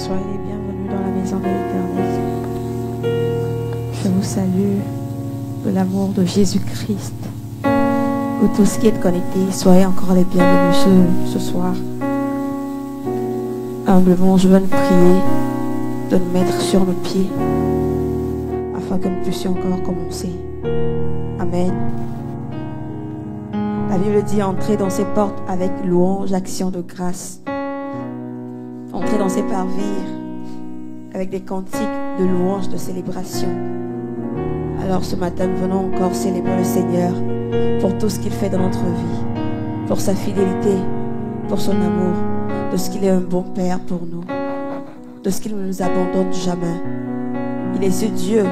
Soyez les bienvenus dans la maison de l'Éternel. Je vous salue de l'amour de Jésus-Christ. Pour tous qui êtes connectés, soyez encore les bienvenus ce soir. Humblement, je veux nous prier de nous mettre sur nos pieds afin que nous puissions encore commencer. Amen. La Bible dit entrer dans ses portes avec louange, action de grâce. Entrer dans ses parvis avec des cantiques de louange, de célébration. Alors ce matin, nous venons encore célébrer le Seigneur pour tout ce qu'il fait dans notre vie, pour sa fidélité, pour son amour, de ce qu'il est un bon Père pour nous, de ce qu'il ne nous abandonne jamais. Il est ce Dieu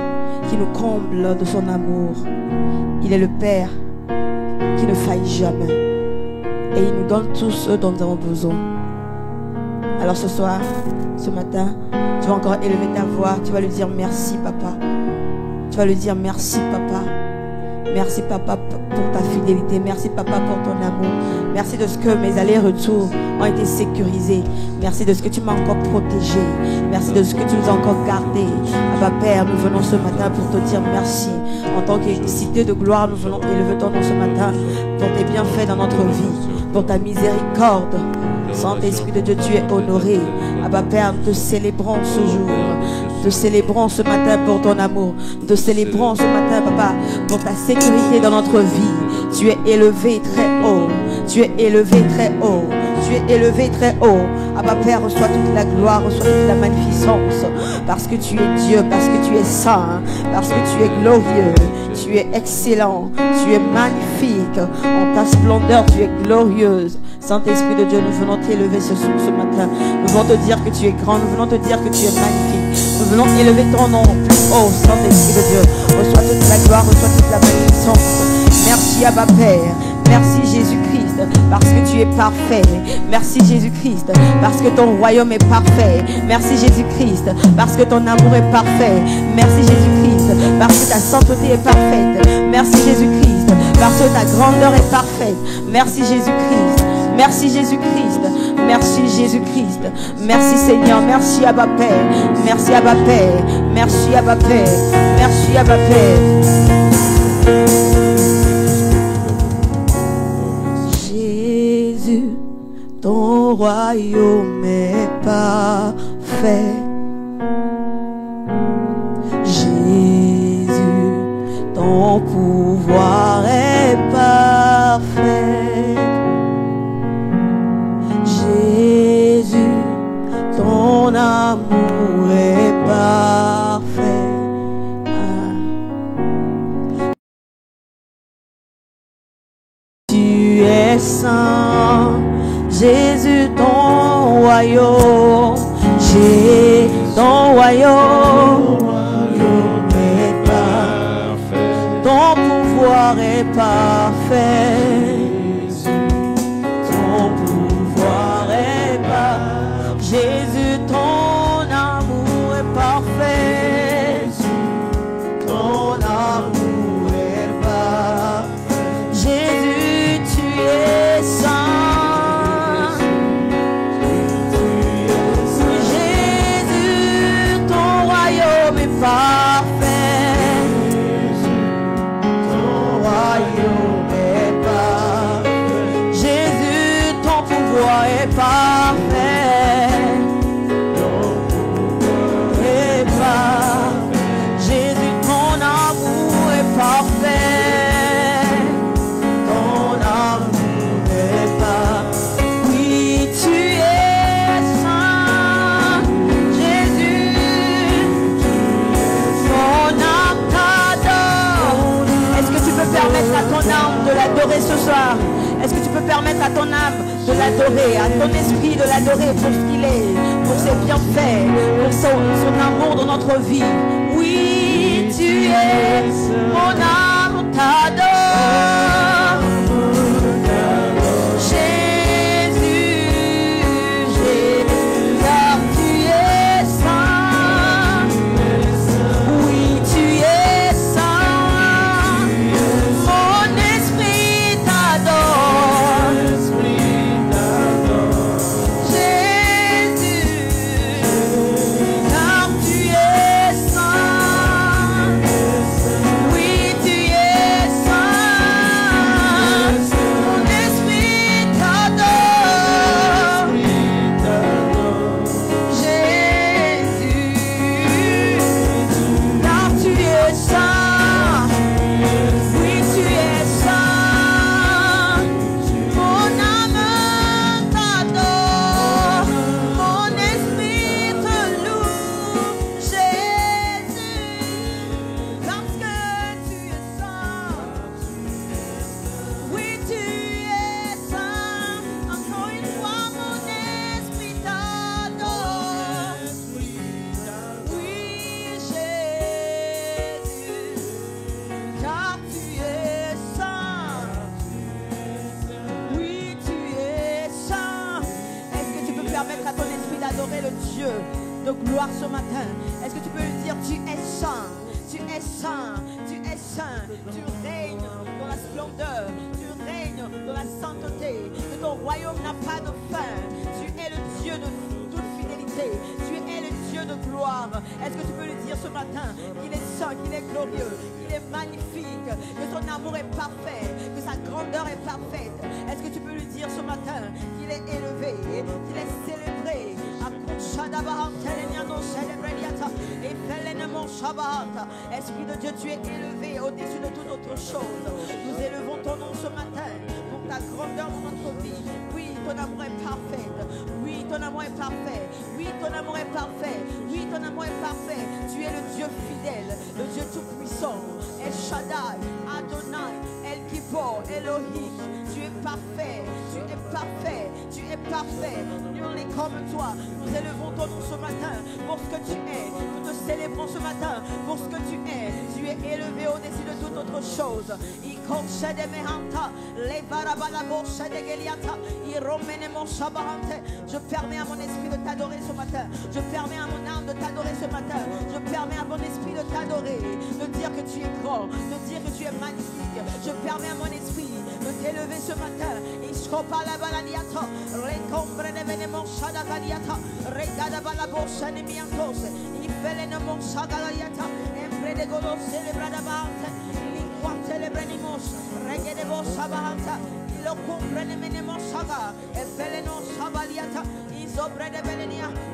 qui nous comble de son amour. Il est le Père qui ne faille jamais. Et il nous donne tout ce dont nous avons besoin. Alors ce soir, ce matin, tu vas encore élever ta voix. Tu vas lui dire merci papa. Tu vas lui dire merci papa. Merci papa pour ta fidélité. Merci papa pour ton amour. Merci de ce que mes allers-retours ont été sécurisés. Merci de ce que tu m'as encore protégé. Merci de ce que tu nous as encore gardé. Abba Père, nous venons ce matin pour te dire merci. En tant que cité de gloire, nous venons élever ton nom ce matin pour tes bienfaits dans notre vie, pour ta miséricorde. Saint-Esprit de Dieu, tu es honoré. Abba Père, nous te célébrons ce jour. Nous te célébrons ce matin pour ton amour. Nous te célébrons ce matin, papa, pour ta sécurité dans notre vie. Tu es élevé très haut. Tu es élevé très haut. Tu es élevé très haut. Abba Père, reçois toute la gloire, reçois toute la magnificence. Parce que tu es Dieu, parce que tu es saint, parce que tu es glorieux. Tu es excellent, tu es magnifique. En ta splendeur, tu es glorieuse. Saint-Esprit de Dieu, nous venons t'élever ce matin. Nous venons te dire que tu es grand, nous venons te dire que tu es magnifique. Nous venons élever ton nom. Oh, Saint-Esprit de Dieu, reçois toute la gloire, reçois toute la magnificence. Merci Abba Père. Merci Jésus-Christ, parce que tu es parfait. Merci Jésus-Christ, parce que ton royaume est parfait. Merci Jésus-Christ, parce que ton amour est parfait. Merci Jésus-Christ, parce que ta sainteté est parfaite. Merci Jésus-Christ, parce que ta grandeur est parfaite. Merci Jésus-Christ. Merci Jésus-Christ. Merci Jésus-Christ. Merci Seigneur. Merci Abba Père. Merci Abba Père. Merci Abba Père. Merci Abba Père. Ton royaume est parfait. Jésus, ton pouvoir est parfait. Jésus, ton amour est parfait. Tu es saint. Jésus, ton royaume, ton royaume est parfait. Ton pouvoir est parfait. Ton pouvoir est parfait. Jésus, ton amour est parfait. Ton amour est parfait. Jésus, tu es saint. Parfait, ton royaume est parfait. Jésus, ton pouvoir est parfait. Ton pouvoir est parfait. Jésus, ton amour est parfait. Ton amour est parfait. Oui, tu es saint, Jésus. Permettre à ton âme de l'adorer ce soir. Est-ce que tu peux permettre à ton âme de l'adorer, à ton esprit de l'adorer pour ce qu'il est, pour ses bienfaits, pour son amour dans notre vie? Oui, tu es mon âme, t'adore. permettre à ton esprit d'adorer le Dieu de gloire ce matin? Est-ce que tu peux lui dire, tu es saint, tu es saint, tu es saint, tu règnes dans la splendeur, tu règnes dans la sainteté, que ton royaume n'a pas de fin, tu es le Dieu de toute fidélité, tu es le Dieu de gloire. Est-ce que tu peux lui dire ce matin qu'il est saint, qu'il est glorieux, qu'il est magnifique, que son amour est parfait, que sa grandeur est parfaite? Est-ce que tu peux lui dire ce matin qu'il est élevé, qu'il est célébré? Esprit de Dieu, tu es élevé au-dessus de toute autre chose. Nous élevons ton nom ce matin pour ta grandeur dans notre vie. Oui, ton amour est parfait. Oui, ton amour est parfait. Oui, ton amour est parfait. Oui, ton amour est parfait. Tu es le Dieu fidèle, le Dieu tout-puissant. El Shaddai, Adonai, El Kippur, Elohim. Tu es parfait, tu es parfait, tu es parfait. Nul n'est comme toi. Nous élevons ton nom ce matin pour ce que tu es. Nous te célébrons ce matin pour ce que tu es. Tu es élevé au-dessus de toute autre chose. Je permets à mon esprit de t'adorer ce matin. Je permets à mon âme de t'adorer ce matin. Je permets à mon esprit de t'adorer, de dire que tu es grand, de dire que tu es magnifique. Je permets à mon esprit de t'élever ce matin.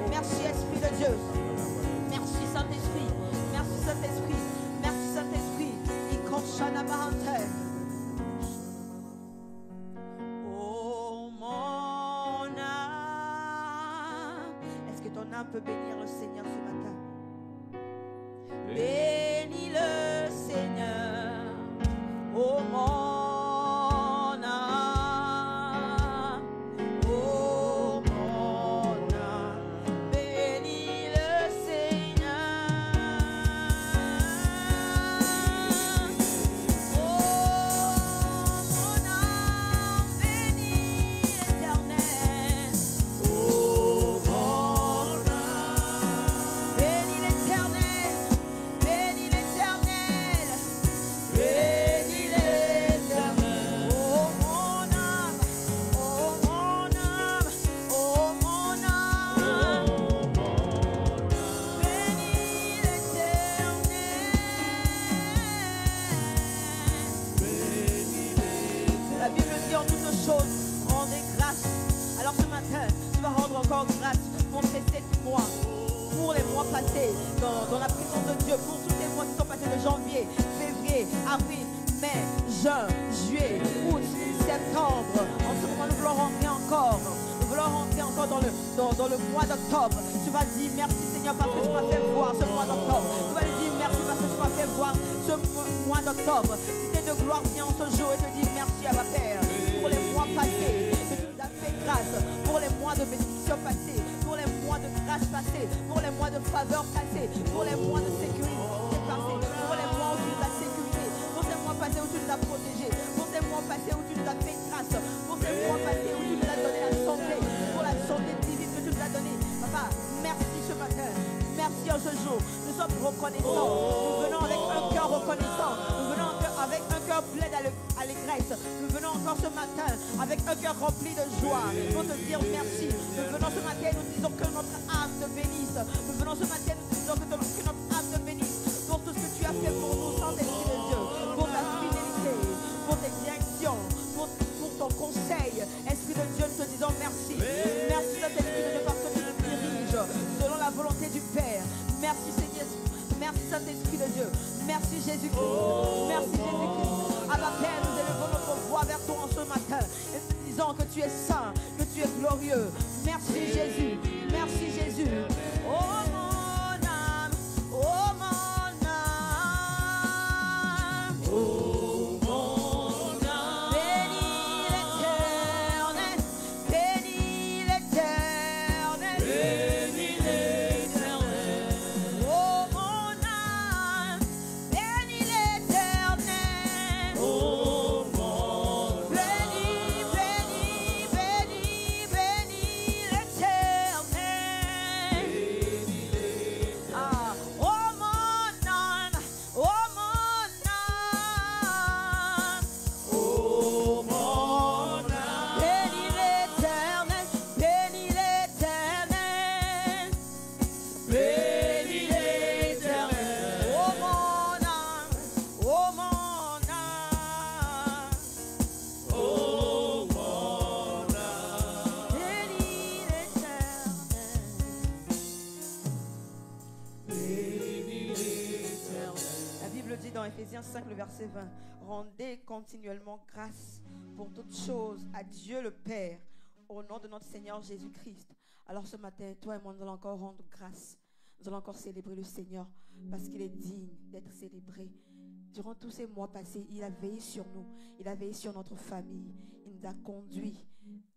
Merci Esprit de Dieu. Merci Saint-Esprit. Merci Saint-Esprit. Merci Saint-Esprit. Oh mon âme. Est-ce que ton âme peut bénir le Seigneur ce matin? Bénis le Seigneur. Oh mon âme. Oh mon âme. Bénis le Seigneur. Oh mon âme. Bénis l'Éternel. Oh mon âme. Bénis l'Éternel. Bénis l'Éternel. Bénis l'Éternel. Oh mon âme. Oh mon âme. Oh mon âme. Bénis l'Éternel. La Bible dit en toutes choses, rendez grâce. Alors ce matin, tu vas rendre encore grâce pour ces 7 mois, pour les mois passés dans la présence de Dieu, pour tous les mois qui sont passés de janvier, février, avril, mai, juin, juillet, août, septembre. En ce moment, nous voulons rentrer encore. Nous voulons rentrer encore dans le mois d'octobre. Tu vas dire merci Seigneur parce que tu m'as fait voir ce mois d'octobre. Tu vas lui dire merci parce que tu m'as fait voir ce mois d'octobre. Si t'es de gloire, viens en ce jour et te dis merci à ma Père pour les mois passés que tu nous as fait grâce, pour les mois de bénédiction passés, pour les mois de grâce passés, pour les mois de faveur passés, pour les mois de sécurité passés, pour les mois où tu nous as sécurisés, pour ces mois passés où tu nous as protégés, pour ces mois passés où tu nous as fait grâce, pour ces mois passés où tu nous as donné la santé, pour la santé divine que tu nous as donnée. Papa, merci ce matin, merci en ce jour. Nous sommes reconnaissants, nous venons avec un cœur reconnaissant, nous venons avec un cœur plein d'allégresse. Nous venons encore ce matin avec un cœur rempli de joie pour te dire merci. Nous venons ce matin et nous disons que notre âme te bénisse. Nous venons ce matin et nous disons que notre âme te bénisse pour tout ce que tu as fait pour nous, Saint-Esprit de Dieu, pour ta fidélité, pour tes directions, pour ton conseil. Esprit de Dieu, nous te disons merci. Merci Saint-Esprit de Dieu parce que tu nous diriges selon la volonté du Père. Merci Seigneur. Merci Saint-Esprit de Dieu. Merci Jésus-Christ. Merci Jésus-Christ. À la Père, nous élevons notre voix vers toi en ce matin et nous disons que tu es saint, que tu es glorieux. Merci Jésus. Merci Jésus. Oh mon âme. Oh mon âme. Oh mon âme. Bénis l'Éternel. Bénis l'Éternel. Bénis l'Éternel. Oh mon âme. Bénis l'Éternel. Oh mon âme. Bénis, bénis, bénis, bénis l'Éternel. Éphésiens 5, le verset 20. Rendez continuellement grâce pour toutes choses à Dieu le Père, au nom de notre Seigneur Jésus-Christ. Alors ce matin, toi et moi, nous allons encore rendre grâce. Nous allons encore célébrer le Seigneur parce qu'il est digne d'être célébré. Durant tous ces mois passés, il a veillé sur nous. Il a veillé sur notre famille. Il nous a conduits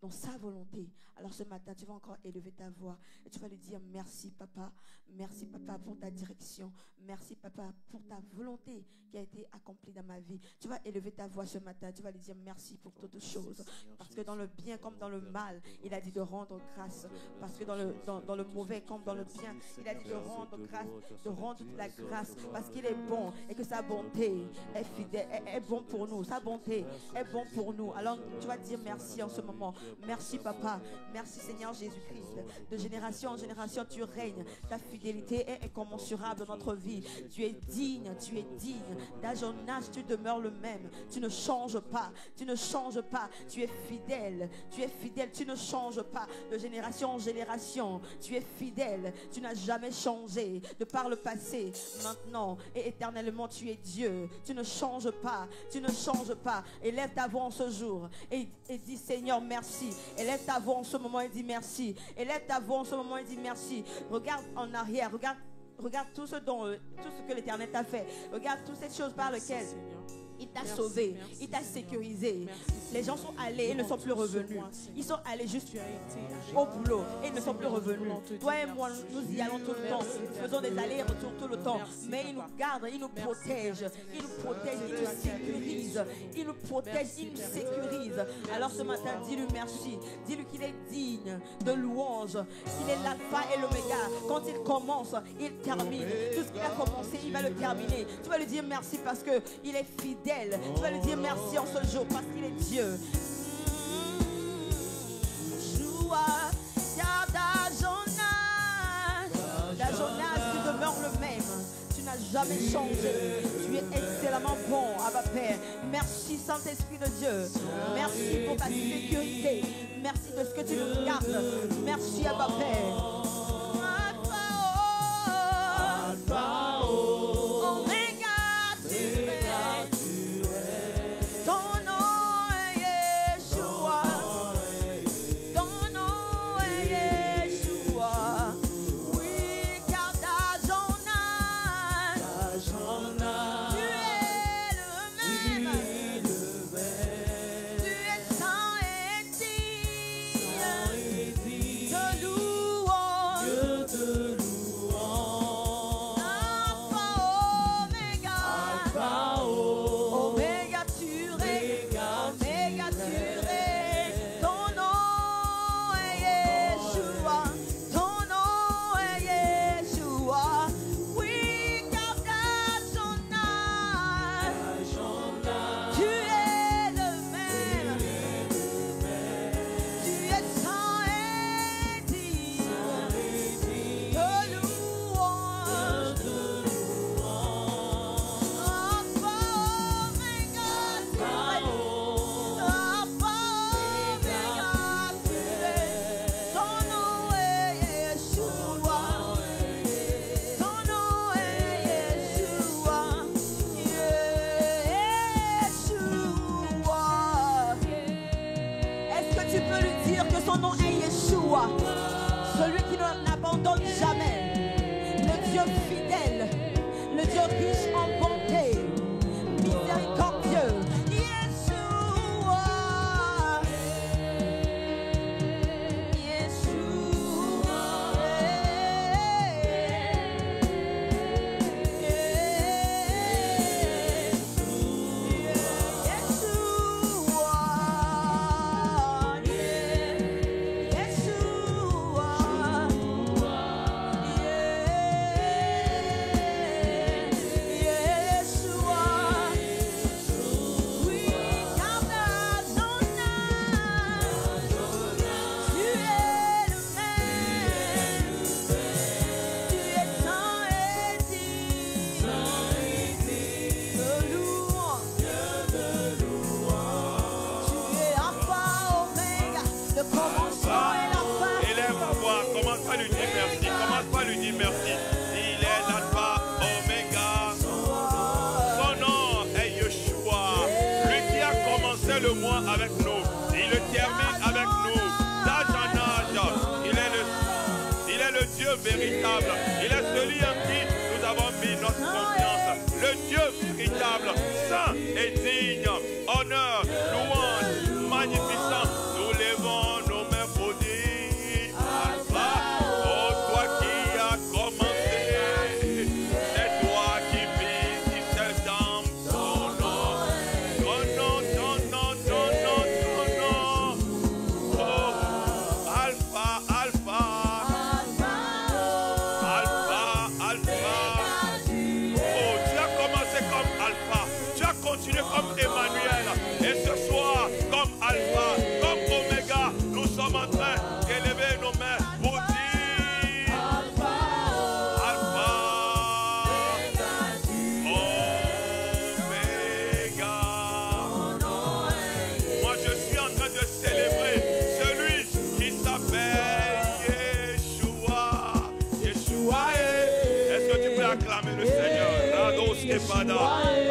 dans sa volonté. Alors ce matin, tu vas encore élever ta voix et tu vas lui dire merci papa. Merci papa pour ta direction. Merci papa pour ta volonté qui a été accomplie dans ma vie. Tu vas élever ta voix ce matin. Tu vas lui dire merci pour toutes choses. Parce que dans le bien comme dans le mal, il a dit de rendre grâce. Parce que dans le mauvais comme dans le bien, il a dit de rendre grâce, de rendre toute la grâce. Parce qu'il est bon et que sa bonté est fidèle, est bon pour nous. Sa bonté est bon pour nous. Alors tu vas dire merci en ce moment. Merci papa, merci Seigneur Jésus-Christ. De génération en génération tu règnes. Ta fidélité est incommensurable dans notre vie. Tu es digne, tu es digne. D'âge en âge tu demeures le même. Tu ne changes pas, tu ne changes pas. Tu es fidèle, tu ne changes pas. De génération en génération tu es fidèle. Tu n'as jamais changé. De par le passé, maintenant et éternellement tu es Dieu. Tu ne changes pas, tu ne changes pas. Élève ta voix en ce jour et dis Seigneur merci. Élève ta voix en ce moment et dis merci. Élève ta voix en ce moment et dis merci. Regarde en arrière, regarde tout ce que l'Éternel t'a fait. Regarde toutes ces choses par lesquelles il t'a sauvé, il t'a sécurisé. Les gens sont allés et ne sont plus revenus. Ils sont allés juste au boulot et ils ne sont plus revenus. Toi et moi, nous y allons tout le temps. Nous faisons des allers-retours tout le temps. Mais il nous garde, il nous protège. Il nous protège, il nous sécurise. Il nous protège, il nous sécurise. Alors ce matin, dis-lui merci. Dis-lui qu'il est digne de louange. Il est l'alpha et l'oméga. Quand il commence, il termine. Tout ce qu'il a commencé, il va le terminer. Tu vas lui dire merci parce qu'il est fidèle. Tu vas lui dire merci en ce jour parce qu'il est Dieu. D'Ajonas, tu demeures le même. Tu n'as jamais changé. Tu es excellemment bon, Abba Père. Merci Saint-Esprit de Dieu. Merci pour ta sécurité. Merci de ce que tu nous gardes. Merci Abba Père. Alpha, Oméga, tu es. Ton nom est Yeshua. Ton nom est Yeshua. Oui, car d'Ajonas, tu es le même. Tu es saint et digne de louange. Alpha, Oméga, tu règnes. Oméga, tu règnes. Ton nom est Yeshua. Ton nom est Yeshua. Oui, car d'Ajonas, tu es le même. Tu es saint et digne de louange. Alpha, Oméga, tu règnes. Alpha, Oméga, tu règnes. Ton nom est Yeshua. Ton nom est Yeshua. Yeshua. Est-ce que tu peux lui dire que son nom est Yeshua? Celui qui ne n'abandonne jamais. Le Dieu fidèle. Le Dieu riche en bonté. Miséricordieux. Yeshua. Yeshua. Élève ta voix, commence pas à lui dire merci, commence pas à lui dire merci. Il est l'alpha, oméga, son nom véritable. Il est celui en qui nous avons mis notre confiance. Le Dieu véritable, saint et digne. Honneur, louange, magnificent. Nous levons nos mains pour dire Alpha. Oh, toi qui as commencé. C'est toi qui vis, qui seul dans ton nom. Ton nom, ton nom, ton nom, ton nom. Oh, Alpha, Alpha. Alpha, Alpha. Oh, tu as commencé comme Alpha. Tu as continué comme Emmanuel. Et ce soir, comme Alpha, comme Oméga, nous sommes en train d'élever nos mains pour dire Alpha, Oméga. Moi, je suis en train de célébrer celui qui s'appelle Yeshua. Yeshua. Est-ce que tu peux acclamer le Seigneur? Rados Kepada.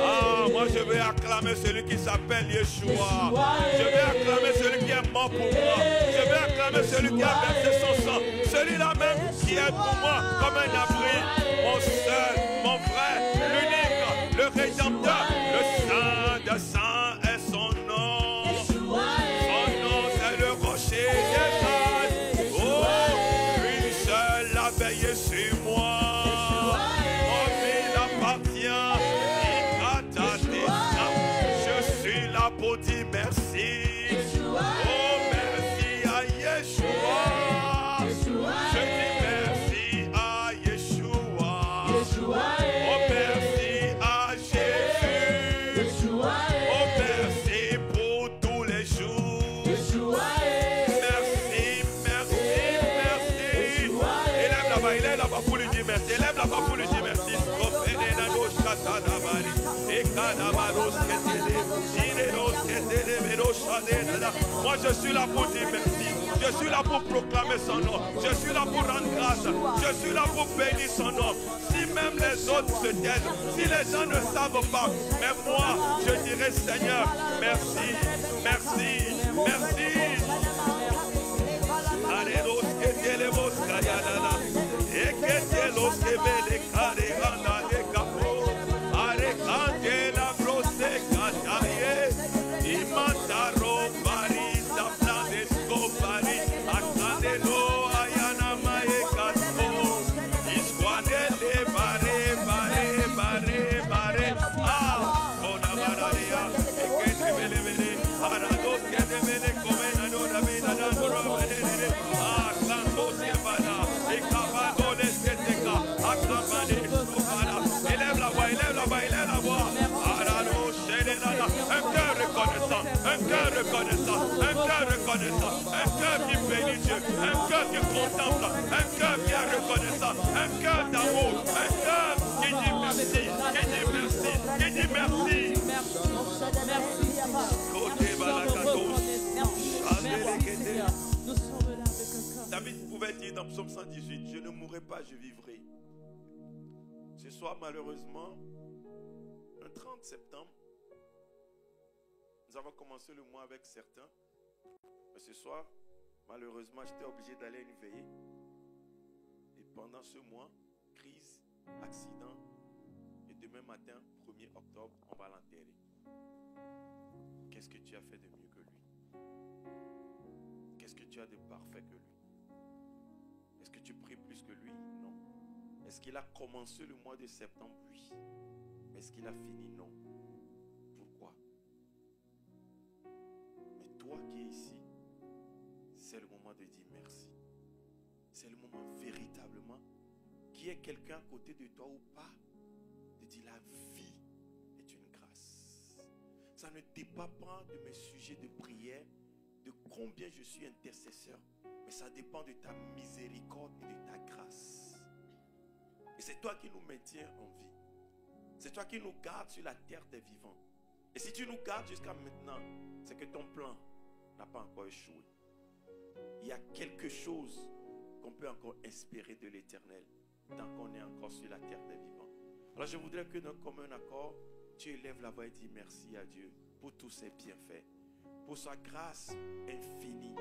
Ah, moi je vais acclamer celui qui s'appelle Yeshua. Je vais acclamer celui qui est mort pour moi. Je vais acclamer celui qui a versé son sang. Celui-là même qui est pour moi comme un abri. Mon seul, mon frère, l'unique, le rédempteur, le saint de saints est son nom. Son nom c'est le rocher des âges. Oh, une seule a veillé sur moi. Mon vie appartient. Je suis là pour dire merci. Oh, merci à Yeshua. Je dis merci à Yeshua. Oh, merci à Jésus. Oh, merci pour tous les jours. Merci, merci, merci. Élève là-bas, il est là-bas pour lui dire merci. Élève là-bas pour lui dire merci. Moi je suis là pour dire merci. Je suis là pour proclamer son nom. Je suis là pour rendre grâce. Je suis là pour bénir son nom. Si même les autres se taisent, si les gens ne savent pas, mais moi je dirai Seigneur, merci, merci, merci. Un cœur reconnaissant, un cœur reconnaissant, un cœur qui bénit Dieu, un cœur qui contemple, un cœur qui est reconnaissant, un cœur d'amour, un cœur qui dit merci, qui dit merci, qui dit merci. David pouvait dire dans Psaume 118, je ne mourrai pas, je vivrai. Ce soir, malheureusement, le 30 septembre, nous avons commencé le mois avec certains. Mais ce soir, malheureusement, j'étais obligé d'aller à une veillée. Et pendant ce mois, crise, accident. Et demain matin, 1er octobre, on va l'enterrer. Qu'est-ce que tu as fait de mieux que lui? Qu'est-ce que tu as de parfait que lui? Est-ce que tu pries plus que lui? Non. Est-ce qu'il a commencé le mois de septembre? Oui. Est-ce qu'il a fini? Non. Pourquoi? Mais toi qui es ici, c'est le moment de dire merci. C'est le moment véritablement, qu'il y ait quelqu'un à côté de toi ou pas, de dire la vie est une grâce. Ça ne dépend pas de mes sujets de prière, de combien je suis intercesseur, mais ça dépend de ta miséricorde et de ta grâce. Et c'est toi qui nous maintiens en vie. C'est toi qui nous gardes sur la terre des vivants. Et si tu nous gardes jusqu'à maintenant, c'est que ton plan n'a pas encore échoué. Il y a quelque chose qu'on peut encore espérer de l'Éternel tant qu'on est encore sur la terre des vivants. Alors je voudrais que dans commun accord, tu élèves la voix et dis merci à Dieu pour tous ses bienfaits, pour sa grâce infinie.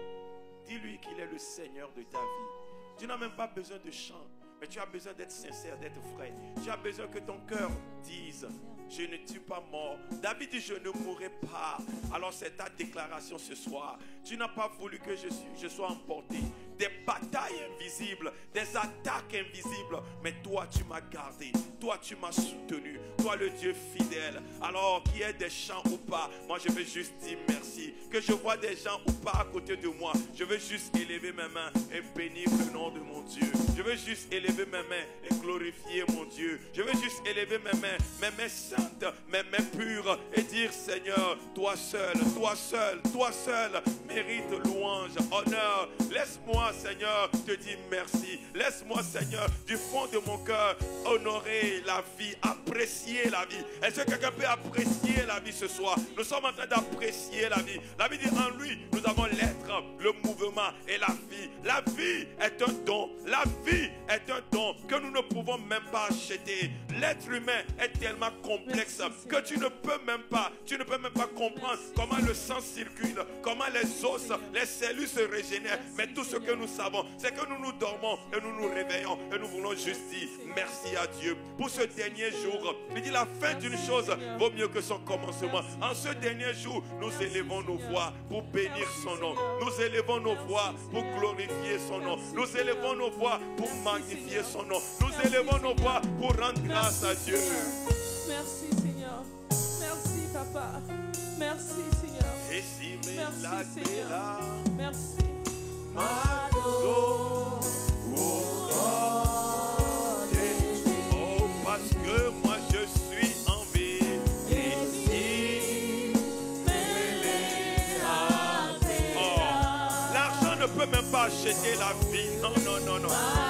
Dis-lui qu'il est le Seigneur de ta vie. Tu n'as même pas besoin de chant, Mais tu as besoin d'être sincère, d'être vrai. Tu as besoin que ton cœur dise: je ne suis pas mort. David dit: je ne mourrai pas. Alors c'est ta déclaration ce soir. Tu n'as pas voulu que je sois emporté. Des batailles invisibles, des attaques invisibles. Mais toi, tu m'as gardé. Toi, tu m'as soutenu. Toi, le Dieu fidèle. Alors, qu'il y ait des chants ou pas, moi, je veux juste dire merci. Que je vois des gens ou pas à côté de moi, je veux juste élever mes mains et bénir le nom de mon Dieu. Je veux juste élever mes mains et glorifier mon Dieu. Je veux juste élever mes mains saintes, mes mains pures, et dire: Seigneur, toi seul mérite louange, honneur. Laisse-moi, Seigneur, te dire merci. Laisse-moi, Seigneur, du fond de mon cœur, honorer la vie, apprécier la vie. Est-ce que quelqu'un peut apprécier la vie ce soir? Nous sommes en train d'apprécier la vie. La vie dit: en lui, nous avons l'être, le mouvement et la vie. La vie est un don. La vie est un don que nous ne pouvons même pas acheter. L'être humain est tellement complexe que tu ne peux même pas comprendre comment le sang circule, comment les os, les cellules se régénèrent. Mais tout ce que nous savons, c'est que nous dormons et nous nous réveillons et nous voulons juste dire merci à Dieu pour ce dernier jour. Il dit: la fin d'une chose vaut mieux que son commencement. En ce dernier jour, nous élevons nos voix pour bénir son nom. Nous élevons nos voix pour glorifier son nom. Nous élevons nos voix pour magnifier son nom. Nous élevons nos voix pour rendre grâce à Dieu. Merci Seigneur. Merci Papa. Merci Seigneur. Merci Seigneur. Merci. Oh, parce que moi je suis en vie. L'argent ne peut même pas acheter la vie. Non.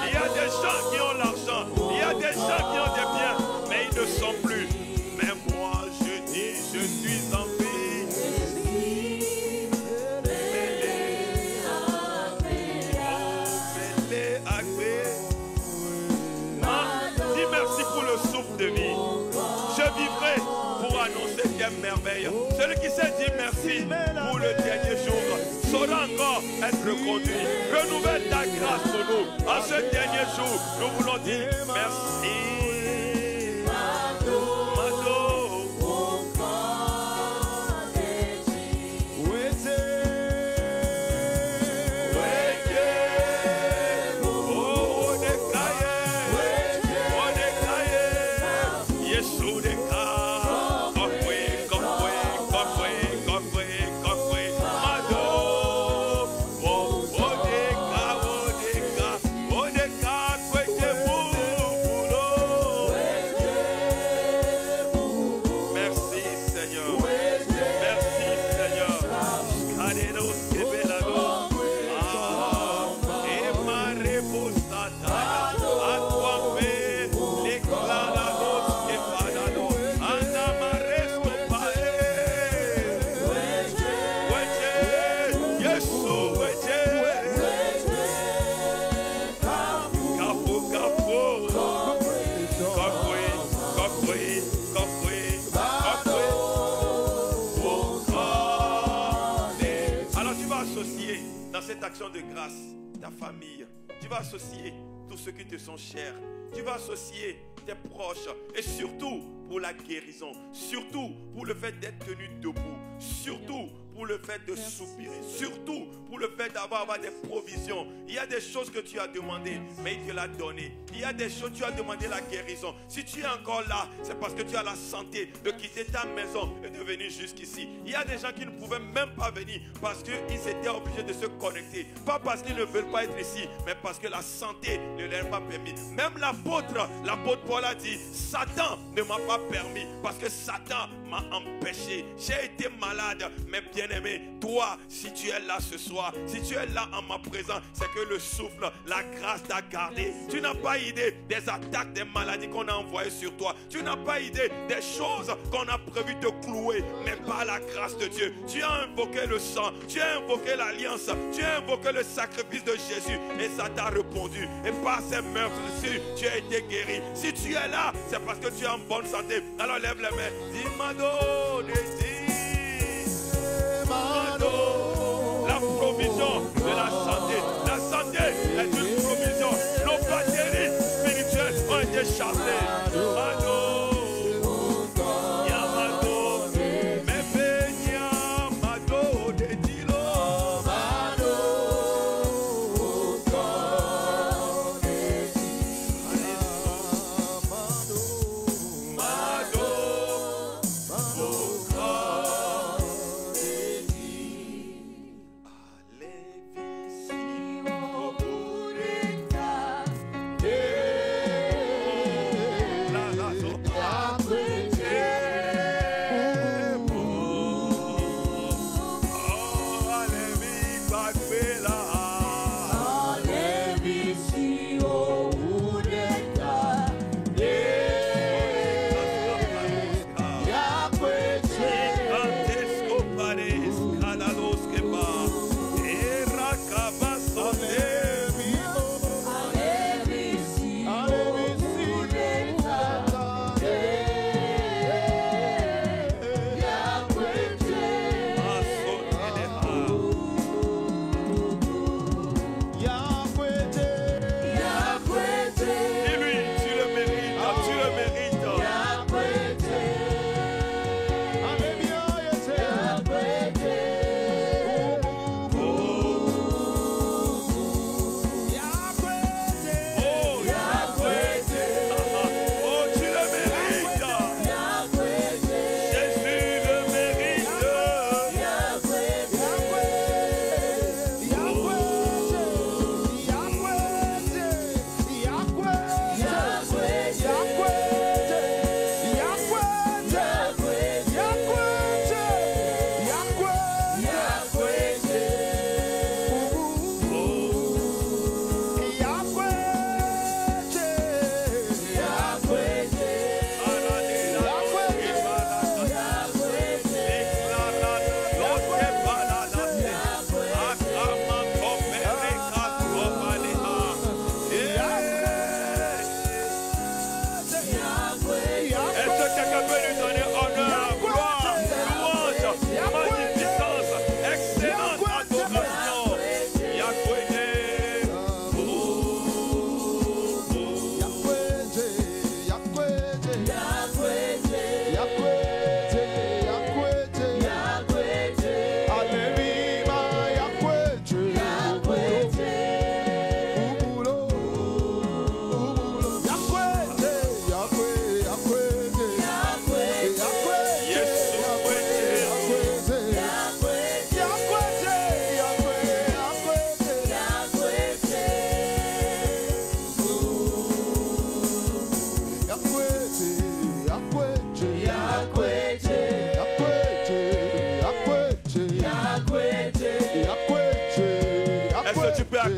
Il y a des gens qui ont l'argent. Il y a des gens qui ont des biens, mais ils ne sont plus. Mais moi je dis: je suis en vie. Dis merci pour le souffle de vie. Je vivrai pour annoncer tes merveilles. Celui qui sait dire merci pour le dernier jour saura encore être reconduit. Renouvelle ta grâce pour nous. En ce dernier jour, nous voulons dire merci. De grâce, ta famille, tu vas associer tous ceux qui te sont chers, tu vas associer tes proches, et surtout pour la guérison, surtout pour le fait d'être tenu debout, surtout pour le fait de soupirer, surtout pour le fait d'avoir des provisions. Il y a des choses que tu as demandées, mais il te l'a donné. Il y a des choses, tu as demandé la guérison. Si tu es encore là, c'est parce que tu as la santé de quitter ta maison et de venir jusqu'ici. Il y a des gens qui ne pouvaient même pas venir parce qu'ils étaient obligés de se connecter. Pas parce qu'ils ne veulent pas être ici, mais parce que la santé ne leur a pas permis. Même l'apôtre Paul a dit: Satan ne m'a pas permis parce que Satan m'a empêché. J'ai été malade, mais bien aimé, toi, si tu es là ce soir, si tu es là en ma présence, c'est que le souffle, la grâce t'a gardé. Tu n'as pas idée des attaques, des maladies qu'on a envoyées sur toi. Tu n'as pas idée des choses qu'on a prévu de clouer, mais par la grâce de Dieu. Tu as invoqué le sang, tu as invoqué l'alliance, tu as invoqué le sacrifice de Jésus et ça t'a répondu. Et par ces meurtres-ci, tu as été guéri. Si tu es là, c'est parce que tu es en bonne santé. Alors lève les mains. Dis Mado, la provision de la santé. La santé est une provision. Nos batteries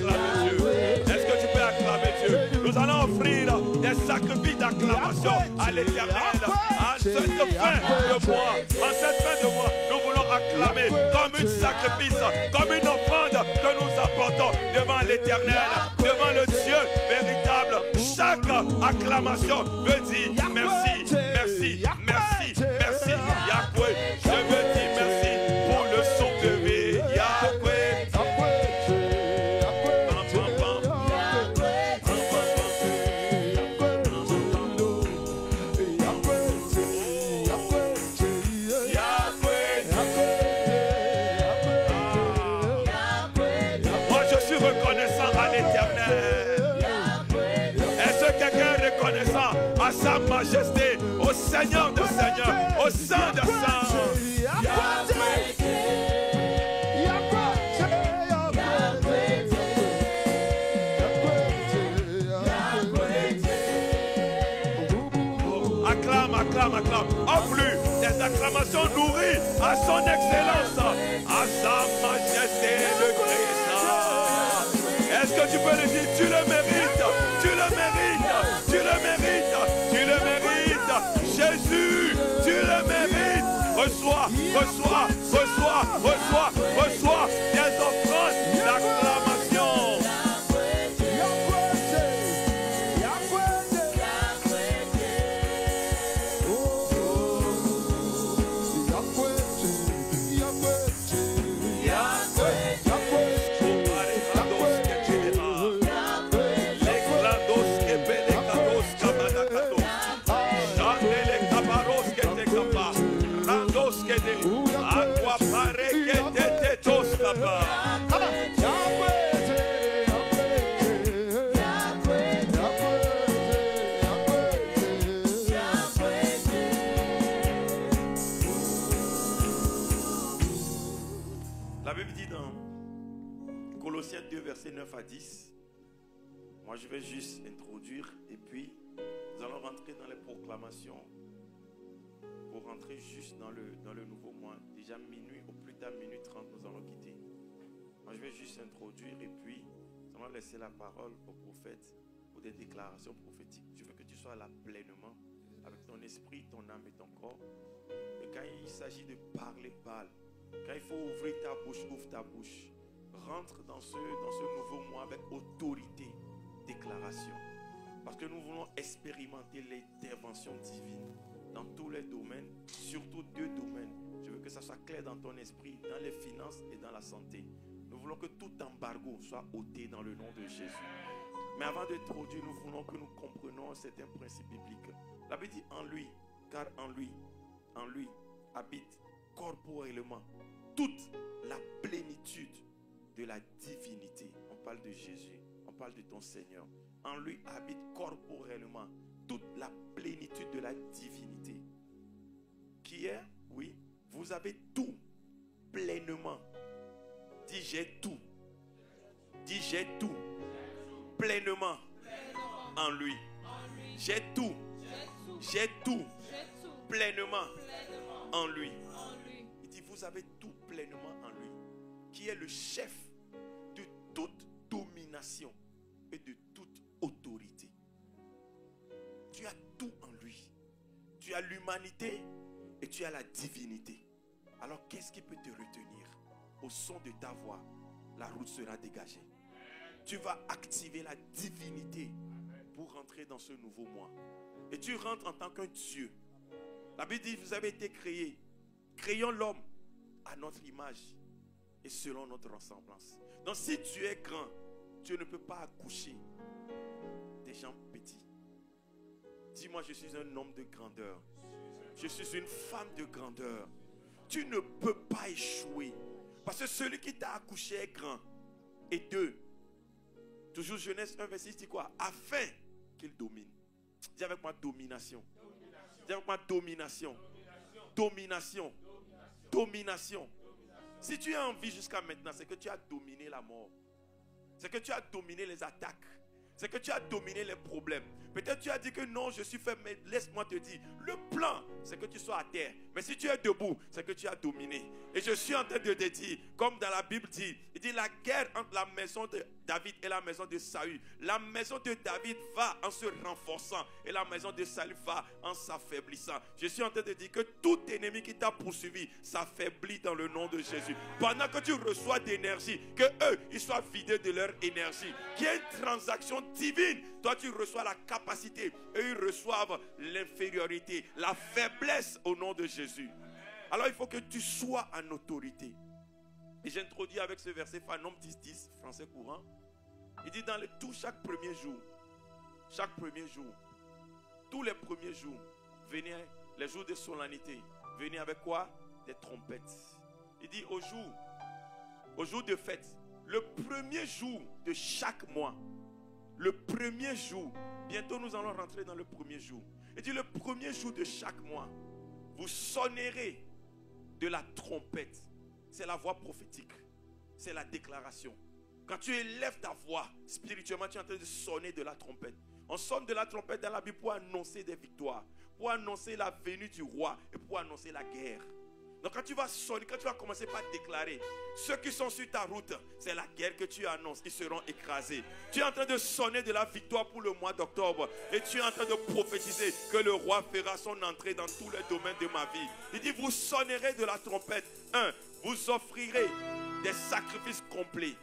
acclamer Dieu? Est-ce que tu peux acclamer Dieu? Nous allons offrir des sacrifices d'acclamation à l'Éternel. En cette fin de mois, nous voulons acclamer comme un sacrifice, comme une offrande que nous apportons devant l'Éternel, devant le Dieu véritable. Chaque acclamation veut dire merci, merci, merci, merci. Yahweh, je veux dire merci pour le son de vie. Yahweh. À sa majesté, au Seigneur de Seigneurs, au Saint de Saints. Acclame, acclame, acclame. Offre-lui des acclamations nourries à son excellence, à sa majesté le Christ. Est-ce que tu peux le dire? Tu le mérites, tu le mérites, tu le mérites. Tu le mérites, Jésus, tu le mérites. Reçois, reçois, reçois, reçois, reçois des offrandes d'acclamation. La Bible dit dans Colossiens 2, versets 9 à 10, moi je vais juste introduire et puis nous allons rentrer dans les proclamations pour rentrer juste dans le nouveau mois. Déjà minuit, au plus tard minuit 30, nous allons quitter. Moi je vais juste introduire et puis nous allons laisser la parole au prophète pour des déclarations prophétiques. Je veux que tu sois là pleinement avec ton esprit, ton âme et ton corps. Et quand il s'agit de parler, parle. Quand il faut ouvrir ta bouche, ouvre ta bouche. Rentre dans ce nouveau mois avec autorité, déclaration. Parce que nous voulons expérimenter l'intervention divine dans tous les domaines, surtout 2 domaines. Je veux que ça soit clair dans ton esprit, dans les finances et dans la santé. Nous voulons que tout embargo soit ôté dans le nom de Jésus. Mais avant d'introduire, nous voulons que nous comprenions certains principes bibliques. La Bible dit en lui, car en lui habite corporellement toute la plénitude de la divinité. On parle de Jésus, on parle de ton Seigneur. En lui habite corporellement toute la plénitude de la divinité. Qui est, oui, vous avez tout pleinement. Dis j'ai tout. Dis j'ai tout pleinement en lui. J'ai tout. J'ai tout pleinement en lui. Il dit vous avez tout pleinement en lui, qui est le chef de toute domination et de toute autorité. Tu as tout en lui. Tu as l'humanité et tu as la divinité. Alors qu'est-ce qui peut te retenir? Au son de ta voix, la route sera dégagée. Tu vas activer la divinité pour rentrer dans ce nouveau mois. Et tu rentres en tant qu'un Dieu. La Bible dit, vous avez été créés. Créons l'homme à notre image et selon notre ressemblance. Donc si tu es grand, tu ne peux pas accoucher des gens petits. Dis-moi, je suis un homme de grandeur. Je suis une femme de grandeur. Tu ne peux pas échouer. Parce que celui qui t'a accouché est grand. Et 2, toujours Genèse 1, verset 6 dit quoi? Afin qu'il domine. Dis avec moi domination. Dis avec moi domination. Domination. Domination. Si tu es en vie jusqu'à maintenant, c'est que tu as dominé la mort. C'est que tu as dominé les attaques. C'est que tu as dominé les problèmes. Peut-être tu as dit que non, je suis faible, mais laisse-moi te dire, le plan, c'est que tu sois à terre. Mais si tu es debout, c'est que tu as dominé. Et je suis en train de te dire, comme dans la Bible dit, il dit la guerre entre la maison de David et la maison de Saül. La maison de David va en se renforçant et la maison de Saül va en s'affaiblissant. Je suis en train de dire que tout ennemi qui t'a poursuivi s'affaiblit dans le nom de Jésus. Pendant que tu reçois d'énergie, que eux, ils soient vidés de leur énergie. Qu'il y ait une transaction divine. Toi, tu reçois la capacité et ils reçoivent l'infériorité, la faiblesse au nom de Jésus. Alors il faut que tu sois en autorité. Et j'introduis avec ce verset Phanom 10:10, français courant. Il dit dans chaque premier jour, tous les premiers jours, venez, les jours de solennité, venez avec quoi? Des trompettes. Il dit au jour de fête, le premier jour de chaque mois, le premier jour, bientôt nous allons rentrer dans le premier jour. Il dit le premier jour de chaque mois, vous sonnerez de la trompette. C'est la voix prophétique. C'est la déclaration. Quand tu élèves ta voix, spirituellement, tu es en train de sonner de la trompette. On sonne de la trompette dans la Bible pour annoncer des victoires, pour annoncer la venue du roi et pour annoncer la guerre. Donc quand tu vas sonner, quand tu vas commencer par déclarer, ceux qui sont sur ta route, c'est la guerre que tu annonces, ils seront écrasés. Tu es en train de sonner de la victoire pour le mois d'octobre et tu es en train de prophétiser que le roi fera son entrée dans tous les domaines de ma vie. Il dit, vous sonnerez de la trompette. Vous offrirez des sacrifices complets.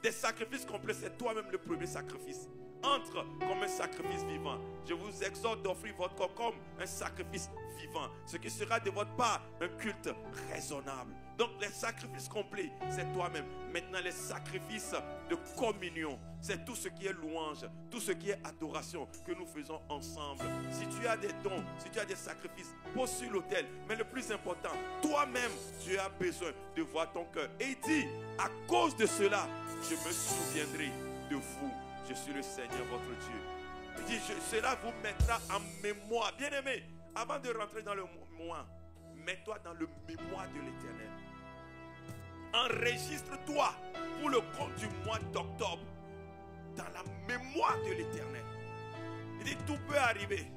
Des sacrifices complets, c'est toi-même le premier sacrifice. Entre comme un sacrifice vivant. Je vous exhorte d'offrir votre corps comme un sacrifice vivant. Ce qui sera de votre part un culte raisonnable. Donc les sacrifices complets, c'est toi-même. Maintenant les sacrifices de communion, c'est tout ce qui est louange, tout ce qui est adoration que nous faisons ensemble. Si tu as des dons, si tu as des sacrifices, pose sur l'autel. Mais le plus important, toi-même, tu as besoin de voir ton cœur. Et il dit, à cause de cela, je me souviendrai de vous. Je suis le Seigneur votre Dieu. Il dit, cela vous mettra en mémoire. Bien-aimé, avant de rentrer dans le mois, mets-toi dans le mémoire de l'Éternel. Enregistre-toi pour le compte du mois d'octobre dans la mémoire de l'Éternel. Il dit, tout peut arriver.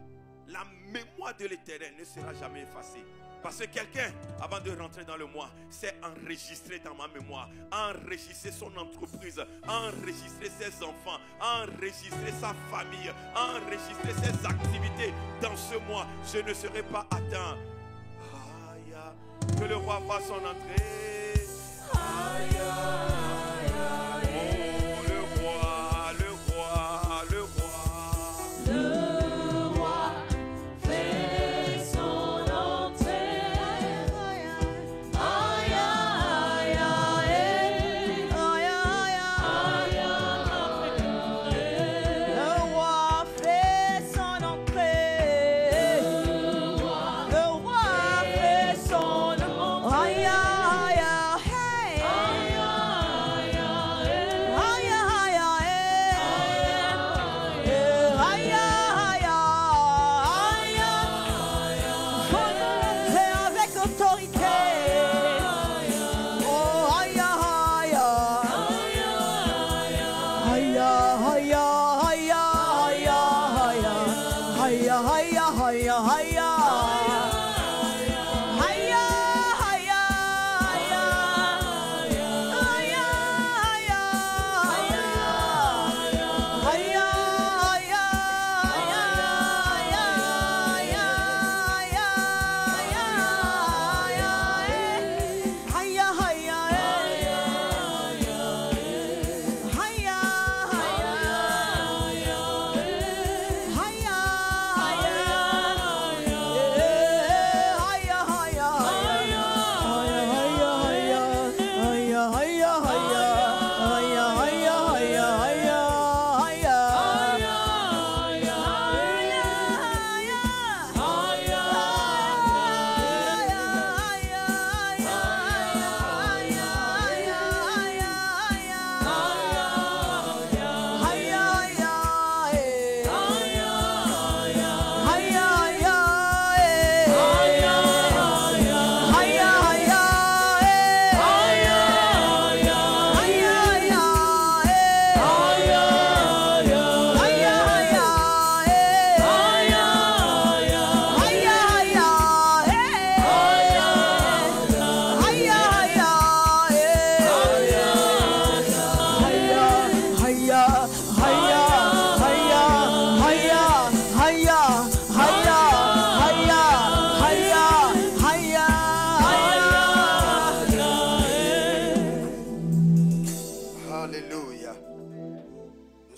La mémoire de l'Éternel ne sera jamais effacée. Parce que quelqu'un, avant de rentrer dans le mois, s'est enregistré dans ma mémoire, enregistré son entreprise, enregistré ses enfants, enregistré sa famille, enregistré ses activités. Dans ce mois, je ne serai pas atteint. Aïe, que le roi fasse son entrée. Aïe, aïe, aïe. Oh, le roi, le roi, le roi. Le roi fait son entrée. Aïe, aïe, aïe. Aïe, aïe, aïe. Le roi fait son entrée. Le roi fait son entrée. Aïe, aïe, aïe.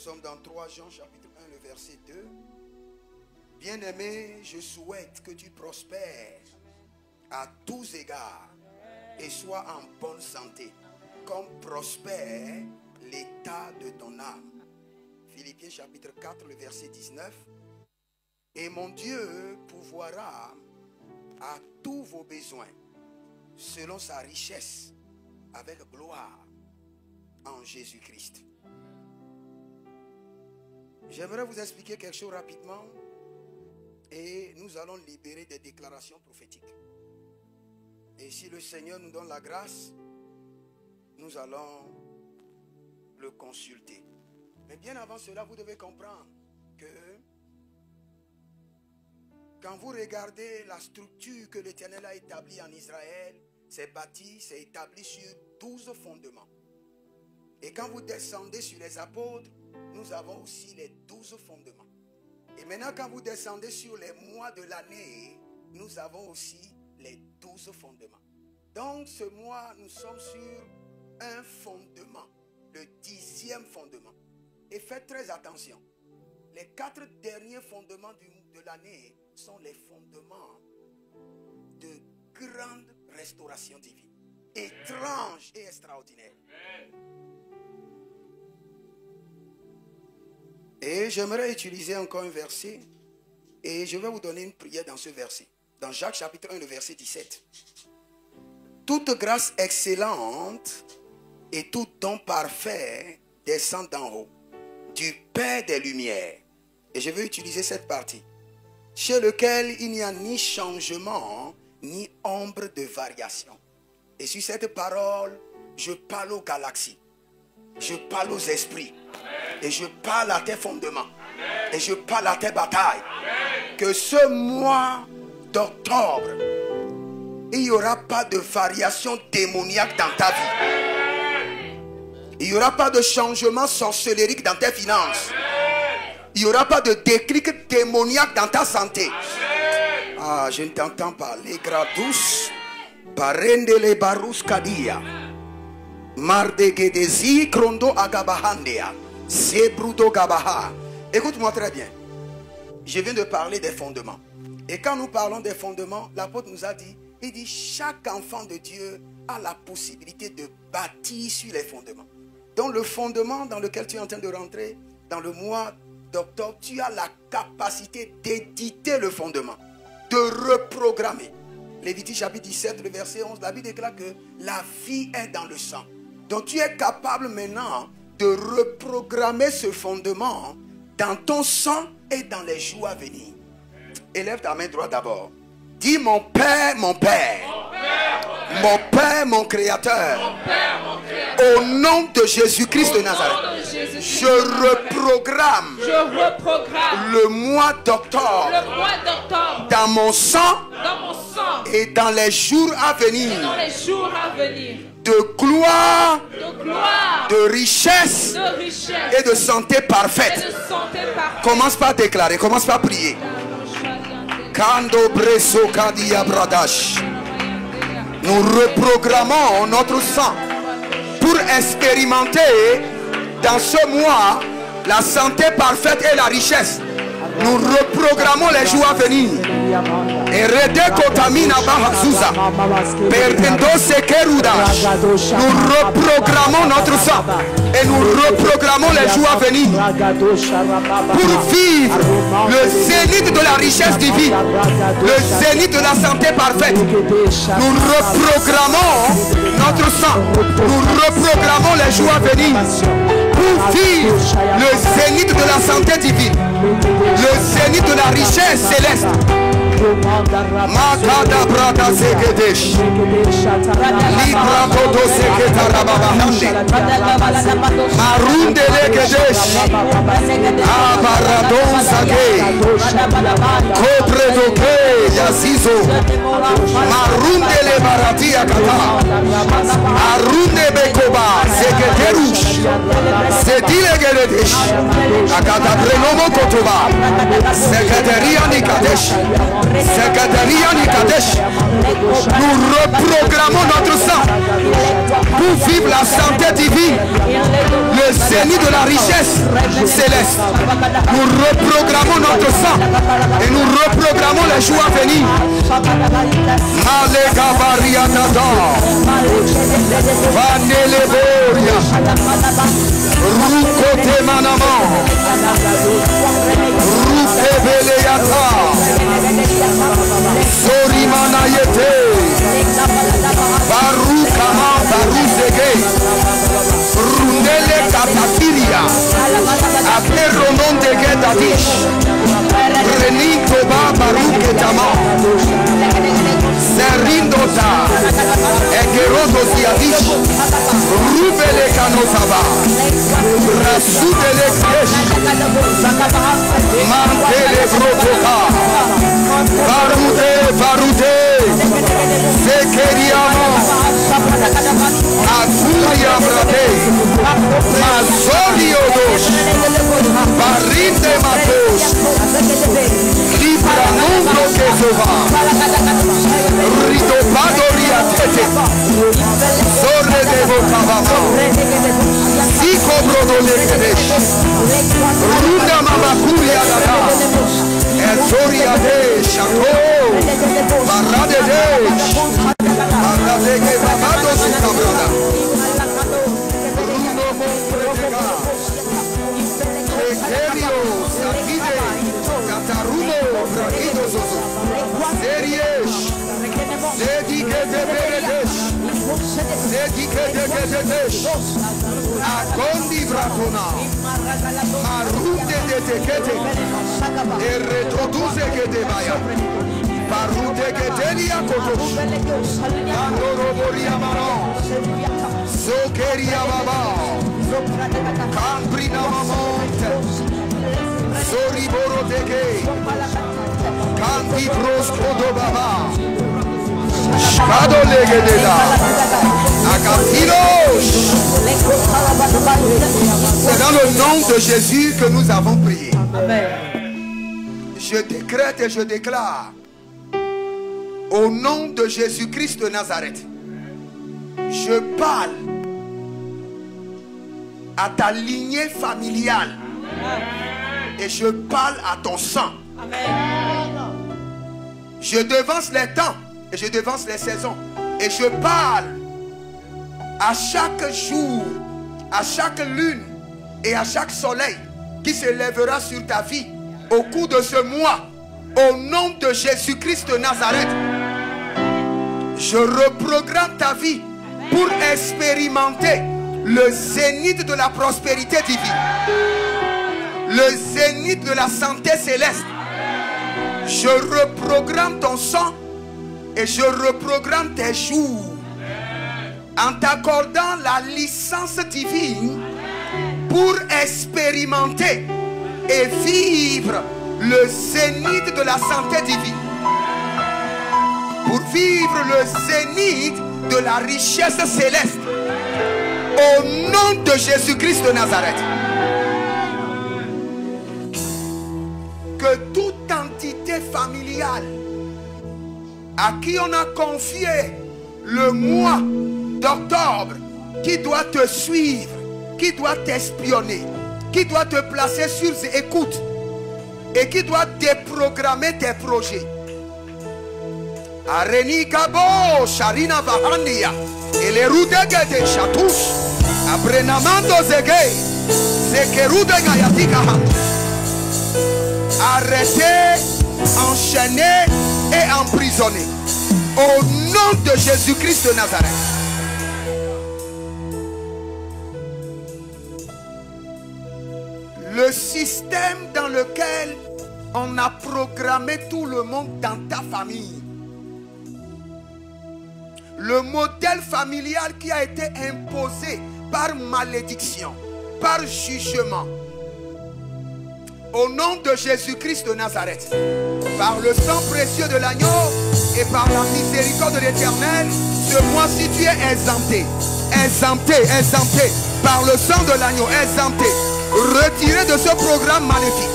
sommes dans 3 Jean chapitre 1, le verset 2. Bien-aimé, je souhaite que tu prospères à tous égards et sois en bonne santé, comme prospère l'état de ton âme. Philippiens chapitre 4, le verset 19. Et mon Dieu pourvoira à tous vos besoins, selon sa richesse, avec gloire, en Jésus-Christ. J'aimerais vous expliquer quelque chose rapidement et nous allons libérer des déclarations prophétiques. Et si le Seigneur nous donne la grâce, nous allons le consulter. Mais bien avant cela, vous devez comprendre que quand vous regardez la structure que l'Éternel a établie en Israël, c'est bâti, c'est établi sur 12 fondements. Et quand vous descendez sur les apôtres, nous avons aussi les 12 fondements. Et maintenant, quand vous descendez sur les mois de l'année, nous avons aussi les 12 fondements. Donc, ce mois, nous sommes sur un fondement, le 10e fondement. Et faites très attention. Les 4 derniers fondements de l'année sont les fondements de grande restauration divine, étrange et extraordinaire. Et j'aimerais utiliser encore un verset et je vais vous donner une prière dans ce verset. Dans Jacques chapitre 1, le verset 17. Toute grâce excellente et tout don parfait descend d'en haut, du Père des Lumières. Et je vais utiliser cette partie. Chez lequel il n'y a ni changement, ni ombre de variation. Et sur cette parole, je parle aux galaxies. Je parle aux esprits. Et je parle à tes fondements. Et je parle à tes batailles. Que ce mois d'octobre, il n'y aura pas de variation démoniaque dans ta vie. Il n'y aura pas de changement sorcellérique dans tes finances. Il n'y aura pas de déclic démoniaque dans ta santé. Ah, je ne t'entends pas. Les gradus, parende les barus kadia, mardegedezi krondo agabahandea, sebrudo gabaha. Écoute-moi très bien. Je viens de parler des fondements. Et quand nous parlons des fondements, l'apôtre nous a dit, il dit, chaque enfant de Dieu a la possibilité de bâtir sur les fondements. Donc le fondement dans lequel tu es en train de rentrer, dans le mois d'octobre, tu as la capacité d'éditer le fondement, de reprogrammer. Lévitique chapitre 17, le verset 11, la Bible déclare que la vie est dans le sang. Donc tu es capable maintenant de reprogrammer ce fondement dans ton sang et dans les jours à venir. Élève ta main droite d'abord. Dis mon Père, mon Père. Mon Père, mon Créateur. Au nom de Jésus-Christ de Nazareth. Je reprogramme le mois d'octobre dans mon sang et dans les jours à venir. De gloire, de richesse et de santé parfaite. Commence par déclarer, commence par prier. Kando breso kadia bradash. Nous reprogrammons notre sang pour expérimenter dans ce mois la santé parfaite et la richesse. Nous reprogrammons les jours à venir. Et redekotamina bahazuza. Perdendo sekerudash. Nous reprogrammons notre sang et nous reprogrammons les jours à venir pour vivre le zénith de la richesse divine, le zénith de la santé parfaite. Nous reprogrammons notre sang, nous reprogrammons les jours à venir pour vivre le zénith de la santé divine, le zénith de la richesse céleste. Makada brada sekedesh Libra todo seketarabahande Marunde legedesh Abaradon sake Kobre doke yazizo Marunde le baratia kata Arunde bekoba seketerush Sedile gedesh Akata prenomo kotoba Seketeria nikadesh Nous reprogrammons notre sang pour vivre la santé divine, le zénith de la richesse céleste. Nous reprogrammons notre sang et nous reprogrammons les jours à venir. Sorimanayete Barukama Baruzege Rundele Katatiria Aperonon de Gedadish Renitoba Baruketama Serindota Egerodosiadish Rubele Kanosaba Rasudele Kesh Mantele Protoka Varude, Varude, Zekeriamo, Azuria Brade, Mazolio Dos, Barinde Matos, Libra Numbro Kesova, Rito Padoria Tete, Zorre de Bocavama, Zico Brodo Legedesh, Runda Mamakuria Dada, Ezoria de Chateau, Barade de Barade de Babado Sucabrada, Runo Montrega, Egerio, Sakide, Cataruno, Braquido Zozo, Seriesh, Zedige de Beredesh, Zedige de Gededesh, Agondi Bratona, Marunde de Tekete, e retroduce che te vaya parute che te lia kotosh quando roboria mano so queria baba camprina mamonte soriboro teke canti proscodo baba Shkado legededa Akatilos. C'est dans le nom de Jésus que nous avons prié. Amen. Je décrète et je déclare au nom de Jésus-Christ de Nazareth, je parle à ta lignée familiale et je parle à ton sang. Je devance les temps et je devance les saisons et je parle à chaque jour, à chaque lune et à chaque soleil qui se lèvera sur ta vie au cours de ce mois, au nom de Jésus-Christ de Nazareth. Je reprogramme ta vie pour expérimenter le zénith de la prospérité divine, le zénith de la santé céleste. Je reprogramme ton sang et je reprogramme tes jours en t'accordant la licence divine pour expérimenter et vivre le zénith de la santé divine, pour vivre le zénith de la richesse céleste au nom de Jésus-Christ de Nazareth. Que toute entité familiale à qui on a confié le mois d'octobre, qui doit te suivre, qui doit t'espionner, qui doit te placer sur écoute et qui doit déprogrammer tes projets. Areni Kabo, Sharina Vahandia, et les Rudege de Chatouche, Abrenamando Zege, Zekerude Gayatika. Arrêtez, enchaînez et emprisonnez au nom de Jésus-Christ de Nazareth. Le système dans lequel on a programmé tout le monde dans ta famille, le modèle familial qui a été imposé par malédiction, par jugement, au nom de Jésus-Christ de Nazareth, par le sang précieux de l'agneau et par la miséricorde de l'Éternel, ce mois-ci tu es exempté, exempté, exempté, par le sang de l'agneau, exempté, retiré de ce programme maléfique,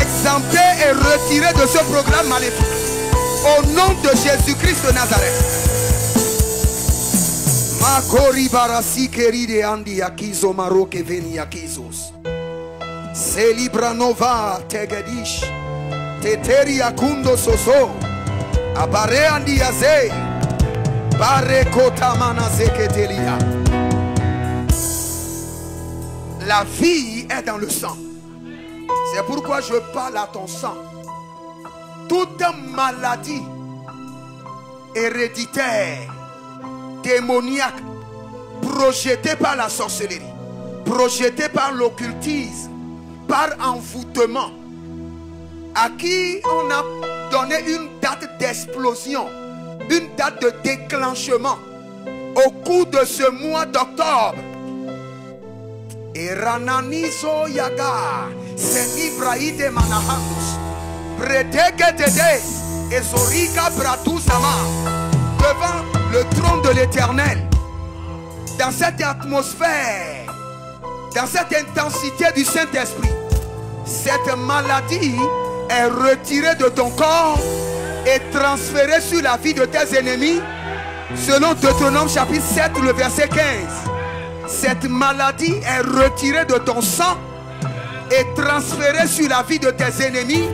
exempté et retiré de ce programme maléfique, Au nom de Jésus-Christ de Nazareth. Makori barasi keride andi akizo maroke veni akizos. Celibranova tegedish. Teteri akundo soso. Abare andi azei. Bare kotamana zeketelia. La vie est dans le sang. C'est pourquoi je parle à ton sang. Toute maladie héréditaire, démoniaque, projetée par la sorcellerie, projetée par l'occultisme, par envoûtement, à qui on a donné une date d'explosion, une date de déclenchement au cours de ce mois d'octobre. Et Rananiso Yaga, Senibraide Manahandus, Bredegedede, Ezorika Bradusama, devant le trône de l'Éternel, dans cette atmosphère, dans cette intensité du Saint-Esprit, cette maladie est retirée de ton corps et transférée sur la vie de tes ennemis, selon Deutéronome chapitre 7, le verset 15. Cette maladie est retirée de ton sang et transférée sur la vie de tes ennemis,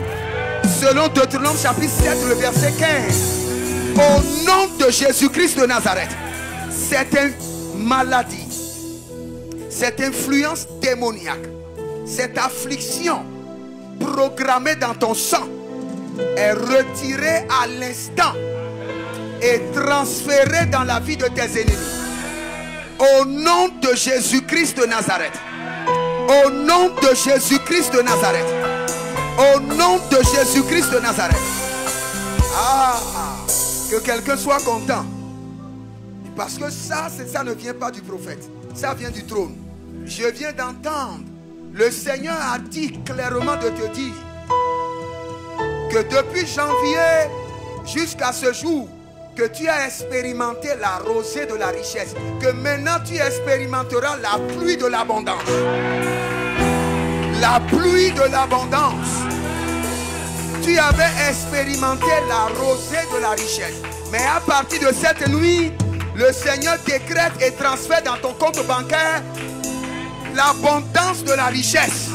selon Deutéronome chapitre 7, le verset 15. Au nom de Jésus-Christ de Nazareth, cette maladie, cette influence démoniaque, cette affliction programmée dans ton sang est retirée à l'instant et transférée dans la vie de tes ennemis. Au nom de Jésus-Christ de Nazareth. Au nom de Jésus-Christ de Nazareth. Au nom de Jésus-Christ de Nazareth. Ah, que quelqu'un soit content. Parce que ça ne vient pas du prophète. Ça vient du trône. Je viens d'entendre. Le Seigneur a dit clairement de te dire que depuis janvier jusqu'à ce jour, que tu as expérimenté la rosée de la richesse, que maintenant tu expérimenteras la pluie de l'abondance. La pluie de l'abondance. Tu avais expérimenté la rosée de la richesse. Mais à partir de cette nuit, le Seigneur décrète et transfère dans ton compte bancaire l'abondance de la richesse.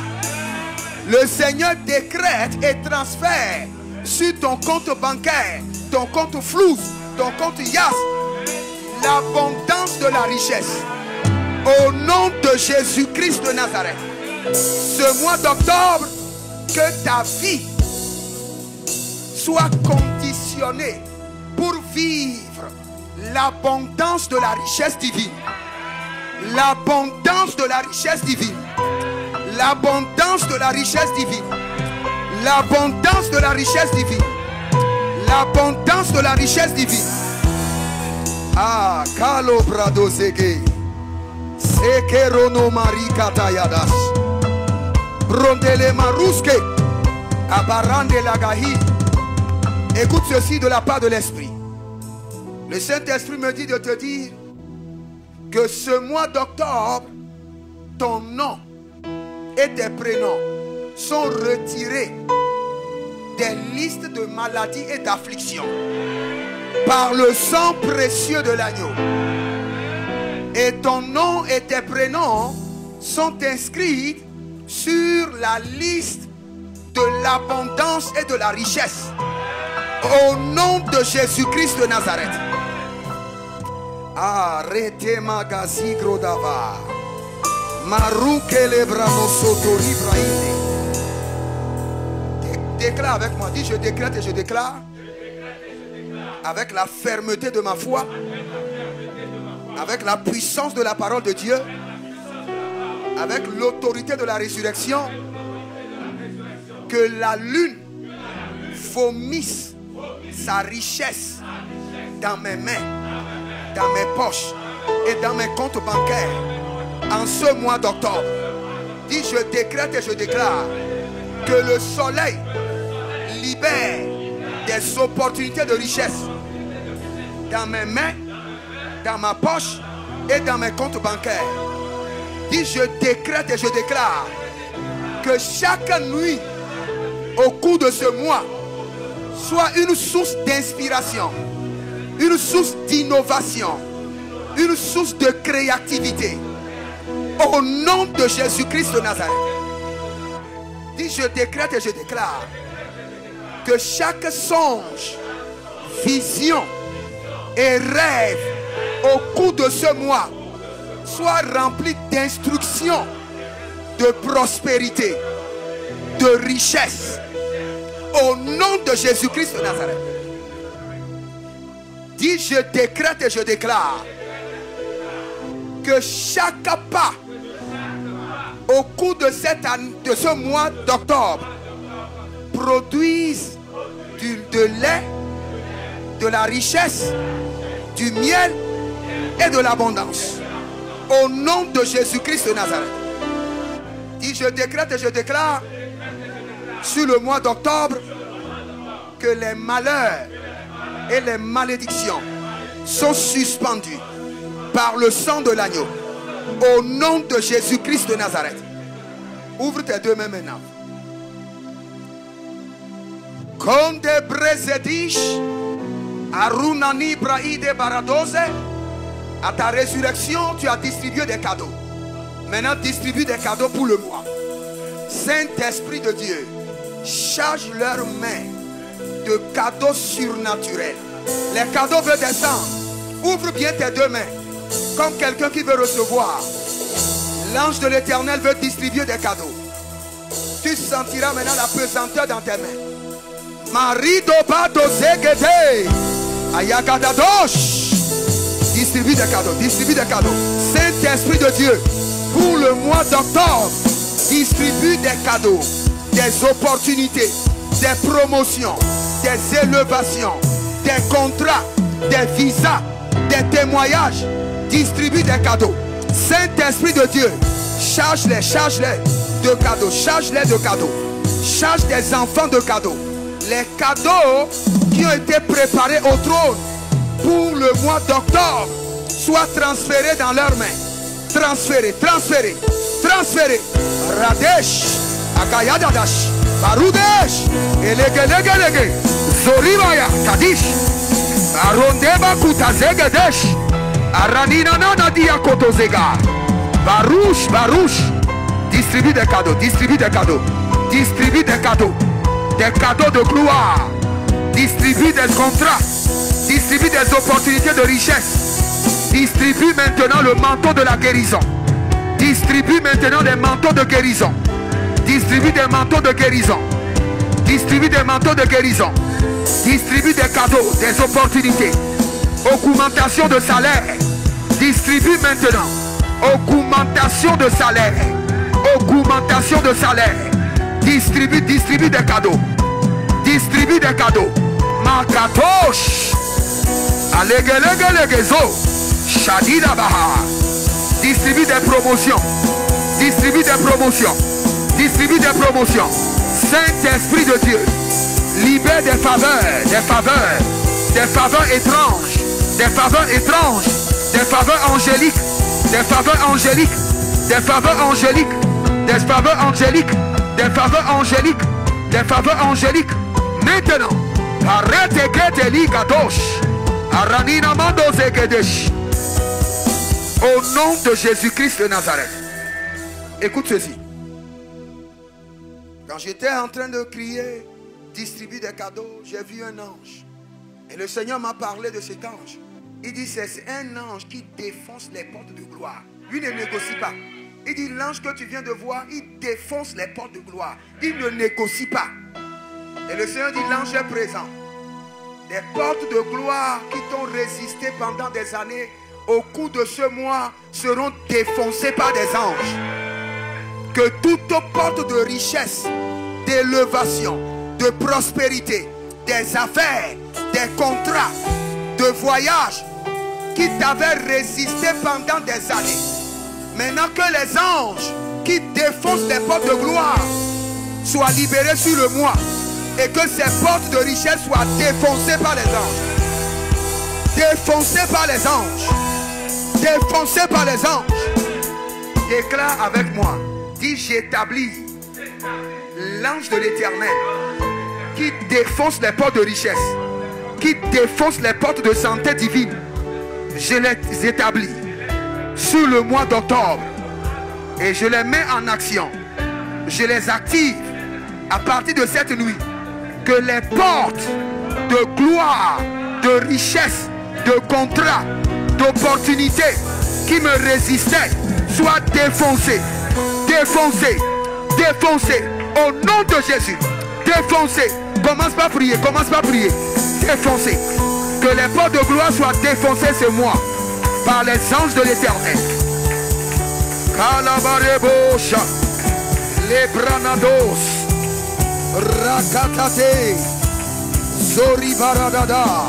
Le Seigneur décrète et transfère sur ton compte bancaire, ton compte flou, ton compte Yas, l'abondance de la richesse. Au nom de Jésus-Christ de Nazareth, ce mois d'octobre, que ta vie soit conditionnée pour vivre l'abondance de la richesse divine. L'abondance de la richesse divine. L'abondance de la richesse divine. L'abondance de la richesse divine. L'abondance de la richesse divine. Ah, Kalo Brado Sege. Sekerono Marika Tayadas. Brondele Maruske. Abarande Lagahi. Écoute ceci de la part de l'Esprit. Le Saint-Esprit me dit de te dire que ce mois d'octobre, ton nom et tes prénoms sont retirés des listes de maladies et d'afflictions par le sang précieux de l'agneau. Et ton nom et tes prénoms sont inscrits sur la liste de l'abondance et de la richesse. Au nom de Jésus-Christ de Nazareth. Arrêtez magazi grodava. Marouke le bramo sotori braïne. Déclare avec moi. Dis je décrète et je déclare. Avec la fermeté de ma foi. Avec la puissance de la parole de Dieu. Avec l'autorité de la résurrection. Que la lune vomisse sa richesse dans mes mains, dans mes poches et dans mes comptes bancaires en ce mois d'octobre. Dis je décrète et je déclare que le soleil libère des opportunités de richesse dans mes mains, dans ma poche et dans mes comptes bancaires. Dis je décrète et je déclare que chaque nuit au cours de ce mois, soit une source d'inspiration, une source d'innovation, une source de créativité. Au nom de Jésus-Christ de Nazareth. Dis, je décrète et je déclare que chaque songe, vision et rêve au cours de ce mois soit rempli d'instructions, de prospérité, de richesse. Au nom de Jésus-Christ de Nazareth. Dis, je décrète et je déclare que chaque pas au cours de ce mois d'octobre produise de lait, de la richesse, du miel et de l'abondance. Au nom de Jésus-Christ de Nazareth. Dis, je décrète et je déclare sur le mois d'octobre que les malheurs et les malédictions sont suspendus par le sang de l'agneau. Au nom de Jésus-Christ de Nazareth. Ouvre tes deux mains maintenant. Konde brezedish arunani braide baradose. À ta résurrection, tu as distribué des cadeaux. Maintenant, distribue des cadeaux pour le mois. Saint-Esprit de Dieu, charge leurs mains de cadeaux surnaturels. Les cadeaux veulent descendre. Ouvre bien tes deux mains, comme quelqu'un qui veut recevoir. L'ange de l'Éternel veut distribuer des cadeaux. Tu sentiras maintenant la pesanteur dans tes mains. Marido Bado Zegede Ayagadadosh. Distribue des cadeaux, distribue des cadeaux. Saint-Esprit de Dieu, pour le mois d'octobre, distribue des cadeaux, des opportunités, des promotions, des élevations, des contrats, des visas, des témoignages. Distribue des cadeaux. Saint-Esprit de Dieu, charge-les de cadeaux, charge-les de cadeaux, charge des enfants de cadeaux. Les cadeaux qui ont été préparés au trône pour le mois d'octobre soient transférés dans leurs mains. Transférés, transférés, transférés. Radesh, Akayadadash, Barudesh, Elegelegege, Zoribaya, Kadish, Arondeba Kutazegedesh, Aranina Nadia Kotozega, Barouche, Barouche. Distribue des cadeaux, distribue des cadeaux, distribue des cadeaux de gloire, distribue des contrats, distribue des opportunités de richesse, distribue maintenant le manteau de la guérison, distribue maintenant les manteaux de guérison, distribue des manteaux de guérison, distribue des manteaux de guérison, distribue des cadeaux, des opportunités, augmentation de salaire, distribue maintenant, augmentation de salaire, augmentation de salaire, distribue des cadeaux, distribue des cadeaux. Makatosh, Alegelegezo, Shadida Baha, distribue des promotions, distribue des promotions, distribue des promotions. Saint-Esprit de Dieu, libère des faveurs, des faveurs, des faveurs étranges, des faveurs étranges, des faveurs angéliques, des faveurs angéliques, des faveurs angéliques, des faveurs angéliques, des faveurs angéliques, des faveurs angéliques. Maintenant, arrête que li gadosh, aranina mando zegedesh. Au nom de Jésus-Christ de Nazareth. Écoute ceci. Quand j'étais en train de crier, distribuer des cadeaux, j'ai vu un ange. Et le Seigneur m'a parlé de cet ange. Il dit, c'est un ange qui défonce les portes de gloire. Lui ne négocie pas. Il dit, l'ange que tu viens de voir, il défonce les portes de gloire. Il ne négocie pas. Et le Seigneur dit, l'ange est présent. Les portes de gloire qui t'ont résisté pendant des années, au cours de ce mois, seront défoncées par des anges. Que toute porte de richesse, d'élévation, de prospérité, des affaires, des contrats, de voyage, qui t'avaient résisté pendant des années, maintenant que les anges qui défoncent les portes de gloire soient libérés sur le mois, et que ces portes de richesse soient défoncées par les anges. Défoncées par les anges. Défoncées par les anges. Déclare avec moi. Dis, j'établis l'ange de l'Éternel qui défonce les portes de richesse, qui défonce les portes de santé divine, je les établis sur le mois d'octobre et je les mets en action. Je les active à partir de cette nuit. Que les portes de gloire, de richesse, de contrat, d'opportunité qui me résistaient soient défoncées, défoncées, défoncées au nom de Jésus. Défoncées. Commence pas à prier, commence pas à prier. Défoncées. Que les portes de gloire soient défoncées ce mois par les anges de l'Éternel. Kalabarebosha, les branados, rakatate, zoribaradada,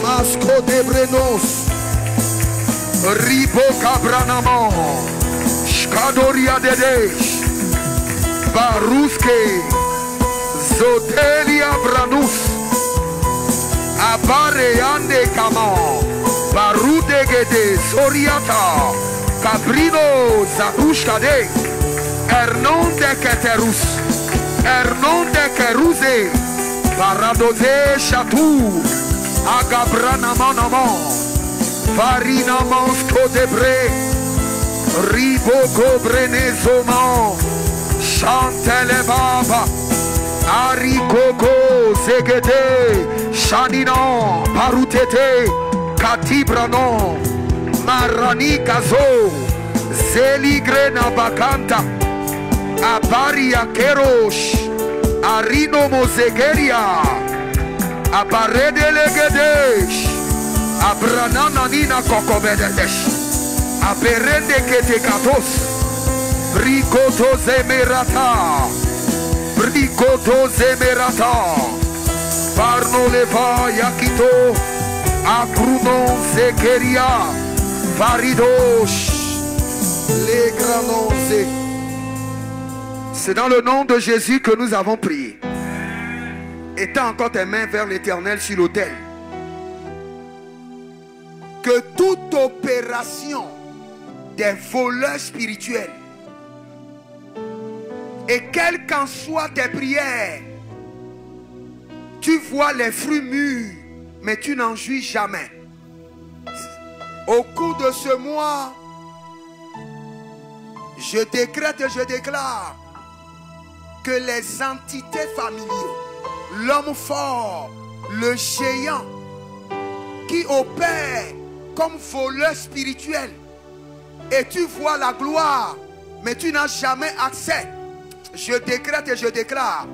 masco de brenos, ribo cabranamon, shkadoria dedesh, baruske, zotelia branus, abare ande kamon, barude gede zoriata, cabrino zarushkade, ernon de keterus, ernon de keruze, baradoze chatou, agabranamanamon, farinaman skodebre, ribogo brenezoman, chantele baba, harikoko zegede, chaninan, parutete, katibranon, marani gazo, zeligrena bakanta, Abaria kerosh, arino mozegeria, abarede legedesh, abranana nina kokobedesh, aberende ketekatos, brikoto zemerata, brikoto zemerata, parno leva yakito, akrunon zegeria, paridosh, les granons. C'est dans le nom de Jésus que nous avons prié. Étends encore tes mains vers l'Éternel sur l'autel. Que toute opération des voleurs spirituels, et quelles qu'en soient tes prières, tu vois les fruits mûrs, mais tu n'en jouis jamais. Au cours de ce mois, je décrète et je déclare que les entités familiales, l'homme fort, le géant, qui opère comme voleur spirituel, et tu vois la gloire, mais tu n'as jamais accès. Je décrète et je déclare,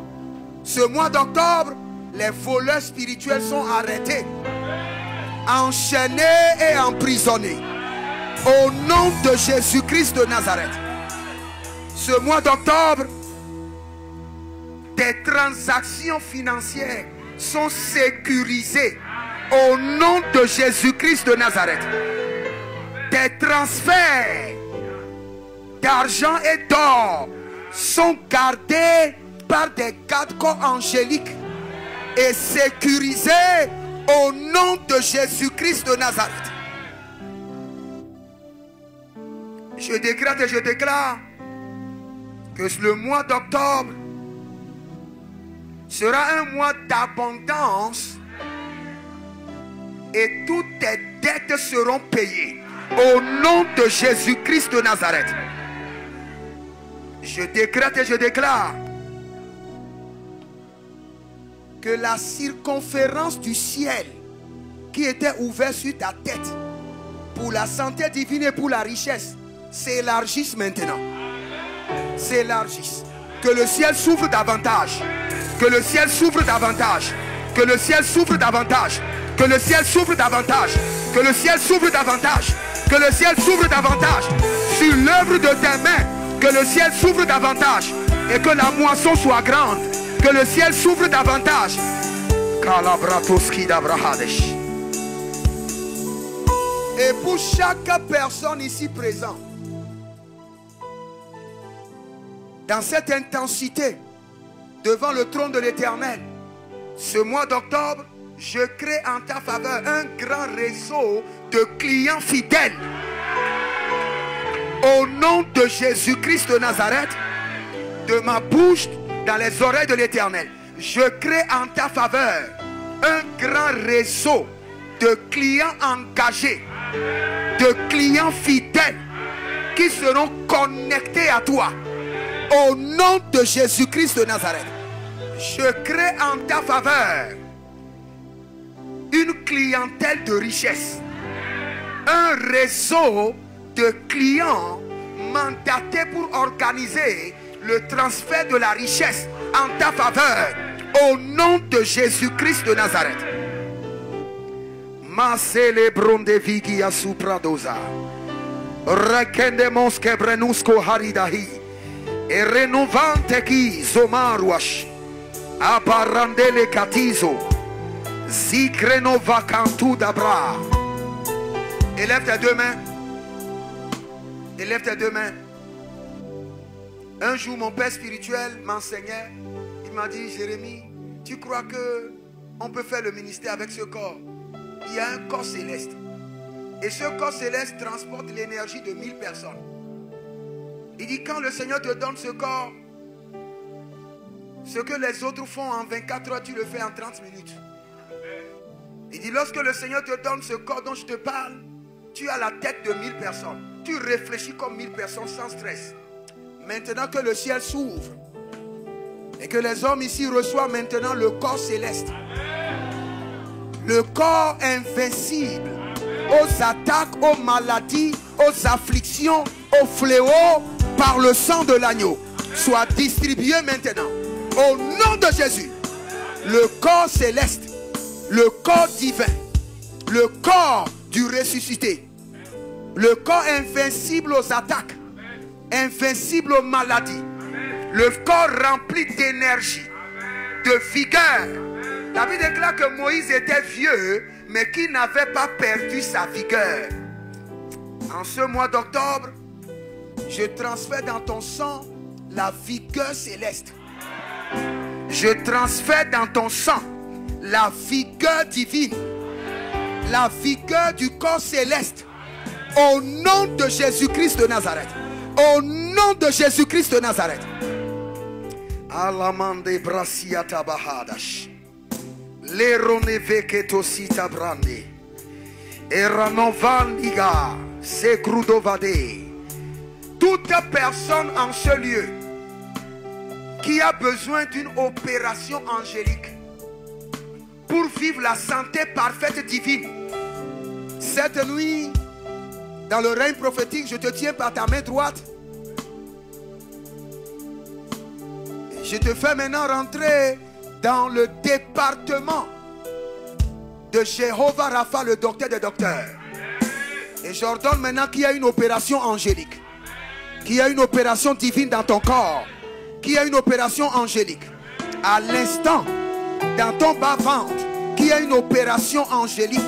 ce mois d'octobre, les voleurs spirituels sont arrêtés, enchaînés et emprisonnés. Au nom de Jésus-Christ de Nazareth. Ce mois d'octobre, tes transactions financières sont sécurisées au nom de Jésus-Christ de Nazareth. Tes transferts d'argent et d'or sont gardés par des gardes-corps angéliques et sécurisés au nom de Jésus-Christ de Nazareth. Je décrète et je déclare que le mois d'octobre sera un mois d'abondance et toutes tes dettes seront payées au nom de Jésus-Christ de Nazareth. Je décrète et je déclare que la circonférence du ciel qui était ouverte sur ta tête pour la santé divine et pour la richesse s'élargisse maintenant. S'élargisse. Que le ciel s'ouvre davantage. Que le ciel s'ouvre davantage. Que le ciel s'ouvre davantage. Que le ciel s'ouvre davantage. Que le ciel s'ouvre davantage. Que le ciel s'ouvre davantage. Sur l'œuvre de tes mains. Que le ciel s'ouvre davantage. Et que la moisson soit grande. Que le ciel s'ouvre davantage. Et pour chaque personne ici présente, dans cette intensité, devant le trône de l'Éternel, ce mois d'octobre, je crée en ta faveur un grand réseau de clients fidèles. Au nom de Jésus-Christ de Nazareth, de ma bouche dans les oreilles de l'Éternel, Je crée en ta faveur un grand réseau de clients engagés, de clients fidèles qui seront connectés à toi. Au nom de Jésus-Christ de Nazareth, je crée en ta faveur une clientèle de richesse, un réseau de clients mandatés pour organiser le transfert de la richesse en ta faveur. Au nom de Jésus-Christ de Nazareth. Ma célébronde vigia supradosa. Rekendemos quebrenusco haridahi. Et renovante qui zomaruash. Aparandele katizo. Zikreno vacantu dabra. Élève tes deux mains. Élève tes deux mains. Un jour, mon père spirituel m'enseignait. Il m'a dit, Jérémie, tu crois que on peut faire le ministère avec ce corps? Il y a un corps céleste. Et ce corps céleste transporte l'énergie de 1000 personnes. Il dit, quand le Seigneur te donne ce corps, ce que les autres font en 24 heures, tu le fais en 30 minutes. Il dit, lorsque le Seigneur te donne ce corps dont je te parle, tu as la tête de 1000 personnes. Tu réfléchis comme 1000 personnes sans stress. Maintenant que le ciel s'ouvre et que les hommes ici reçoivent maintenant le corps céleste, le corps invincible aux attaques, aux maladies, aux afflictions, aux fléaux par le sang de l'agneau, soit distribué maintenant au nom de Jésus. Le corps céleste, le corps divin, le corps du ressuscité, le corps invincible aux attaques, invincible aux maladies, le corps rempli d'énergie, de vigueur. La Bible déclare que Moïse était vieux, mais qu'il n'avait pas perdu sa vigueur. En ce mois d'octobre, je transfère dans ton sang la vigueur céleste. Je transfère dans ton sang la vigueur divine, la vigueur du corps céleste. Au nom de Jésus-Christ de Nazareth. Au nom de Jésus-Christ de Nazareth. Alamande brasiata bahadash. Lerone veketosita brande. Eranovandiga sekrudovade. Toute personne en ce lieu qui a besoin d'une opération angélique pour vivre la santé parfaite divine, cette nuit, dans le règne prophétique, je te tiens par ta main droite. Et je te fais maintenant rentrer dans le département de Jéhovah Rapha, le docteur des docteurs. Et j'ordonne maintenant qu'il y a une opération angélique, qu'il y a une opération divine dans ton corps, qu'il y a une opération angélique. À l'instant, dans ton bas-ventre, qu'il y a une opération angélique,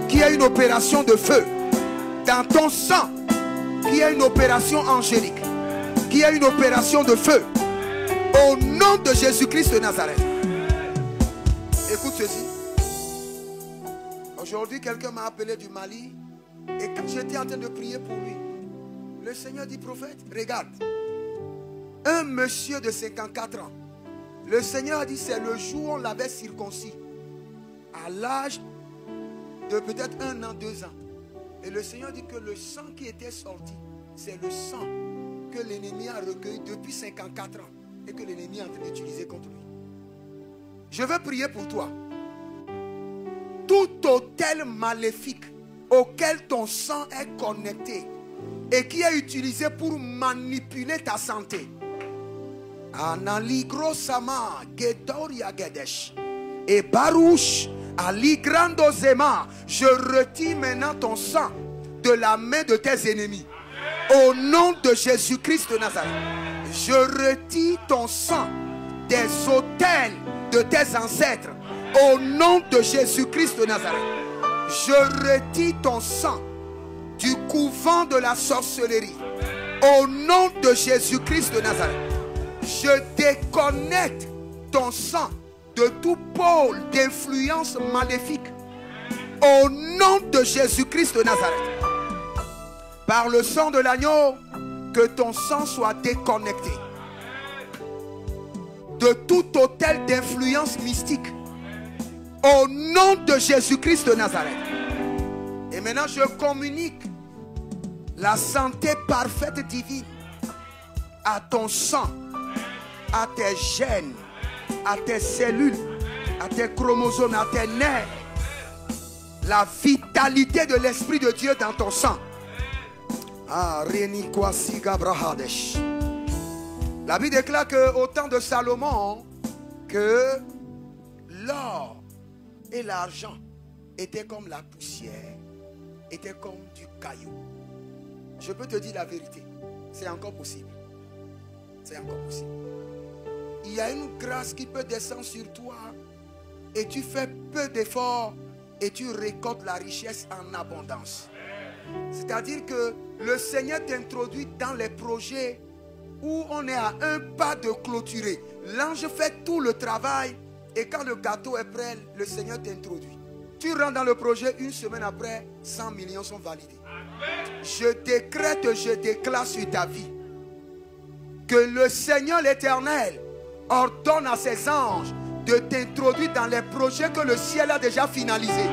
qu'il y a une opération de feu. Dans ton sang, qu'il y a une opération angélique, qu'il y a une opération de feu. Au nom de Jésus-Christ de Nazareth. Écoute ceci. Aujourd'hui, quelqu'un m'a appelé du Mali. Et quand j'étais en train de prier pour lui, le Seigneur dit, prophète, regarde. Un monsieur de 54 ans. Le Seigneur a dit, c'est le jour où on l'avait circoncis. À l'âge de peut-être 1 an, 2 ans. Et le Seigneur dit que le sang qui était sorti, c'est le sang que l'ennemi a recueilli depuis 54 ans et que l'ennemi est en train d'utiliser contre lui. Je veux prier pour toi. Tout autel maléfique auquel ton sang est connecté et qui est utilisé pour manipuler ta santé. Analigro sama gedoria gedesh et barouche Ali Grando Zema, je retire maintenant ton sang de la main de tes ennemis. Au nom de Jésus-Christ de Nazareth, je retire ton sang des autels de tes ancêtres. Au nom de Jésus-Christ de Nazareth, je retire ton sang du couvent de la sorcellerie. Au nom de Jésus-Christ de Nazareth, je déconnecte ton sang de tout pôle d'influence maléfique. Au nom de Jésus-Christ de Nazareth. Par le sang de l'agneau, que ton sang soit déconnecté. de tout hôtel d'influence mystique. Au nom de Jésus-Christ de Nazareth. Et maintenant, je communique la santé parfaite divine à ton sang, à tes gènes, à tes cellules, à tes chromosomes, à tes nerfs. La vitalité de l'Esprit de Dieu dans ton sang. Ah, la Bible déclare qu'au temps de Salomon, que l'or et l'argent étaient comme la poussière, étaient comme du caillou. Je peux te dire la vérité, c'est encore possible. C'est encore possible. Il y a une grâce qui peut descendre sur toi et tu fais peu d'efforts et tu récoltes la richesse en abondance. C'est-à-dire que le Seigneur t'introduit dans les projets où on est à un pas de clôturer. L'ange fait tout le travail et quand le gâteau est prêt, le Seigneur t'introduit. Tu rentres dans le projet, une semaine après, 100 millions sont validés. Je décrète, je déclare sur ta vie que le Seigneur l'Éternel ordonne à ses anges de t'introduire dans les projets que le ciel a déjà finalisés.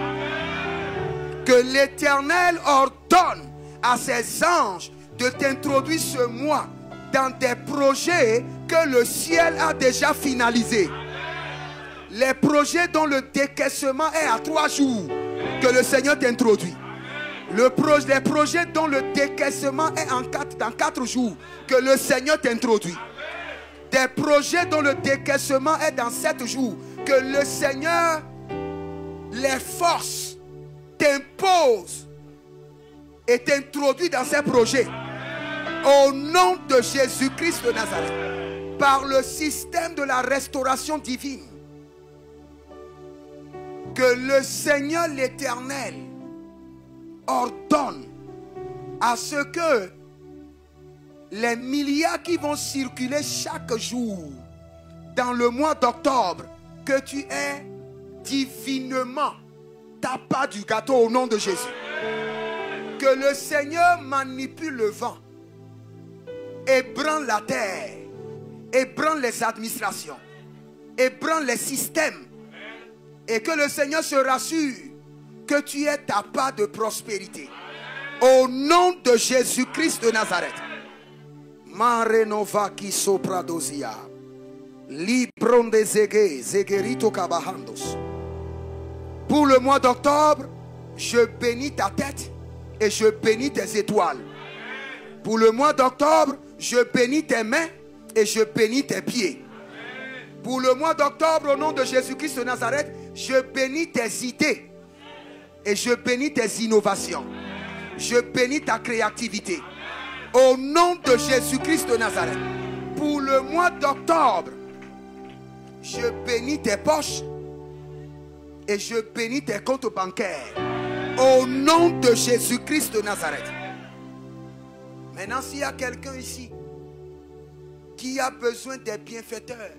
Que l'Éternel ordonne à ses anges de t'introduire ce mois dans des projets que le ciel a déjà finalisés. Les projets dont le décaissement est à 3 jours, que le Seigneur t'introduit. Les projets dont le décaissement est dans 4 jours, que le Seigneur t'introduit. Des projets dont le décaissement est dans 7 jours, que le Seigneur les force, t'impose et t'introduit dans ces projets. Au nom de Jésus-Christ de Nazareth, par le système de la restauration divine, que le Seigneur l'Éternel ordonne à ce que les milliards qui vont circuler chaque jour dans le mois d'octobre, que tu aies divinement ta part du gâteau au nom de Jésus. Que le Seigneur manipule le vent, ébranle la terre, ébranle les administrations, ébranle les systèmes, et que le Seigneur se rassure que tu aies ta part de prospérité. Au nom de Jésus-Christ de Nazareth. Marenova qui sopradosia. Libronde zege, zegerito kabahandos. Pour le mois d'octobre, je bénis ta tête et je bénis tes étoiles. Pour le mois d'octobre, je bénis tes mains et je bénis tes pieds. Pour le mois d'octobre, au nom de Jésus-Christ de Nazareth, je bénis tes idées et je bénis tes innovations. Je bénis ta créativité. Au nom de Jésus-Christ de Nazareth. Pour le mois d'octobre, je bénis tes poches et je bénis tes comptes bancaires. Au nom de Jésus-Christ de Nazareth. Maintenant, s'il y a quelqu'un ici qui a besoin des bienfaiteurs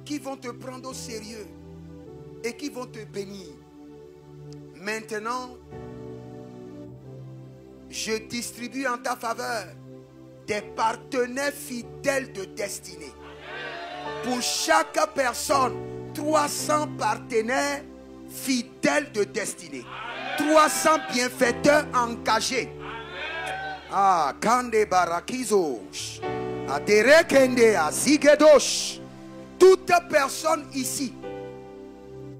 qui vont te prendre au sérieux et qui vont te bénir. Maintenant, je distribue en ta faveur des partenaires fidèles de destinée. Pour chaque personne, 300 partenaires fidèles de destinée. 300 bienfaiteurs engagés. Ah, Kande Barakizo. Adere Kende Azigedosh. Toute personne ici,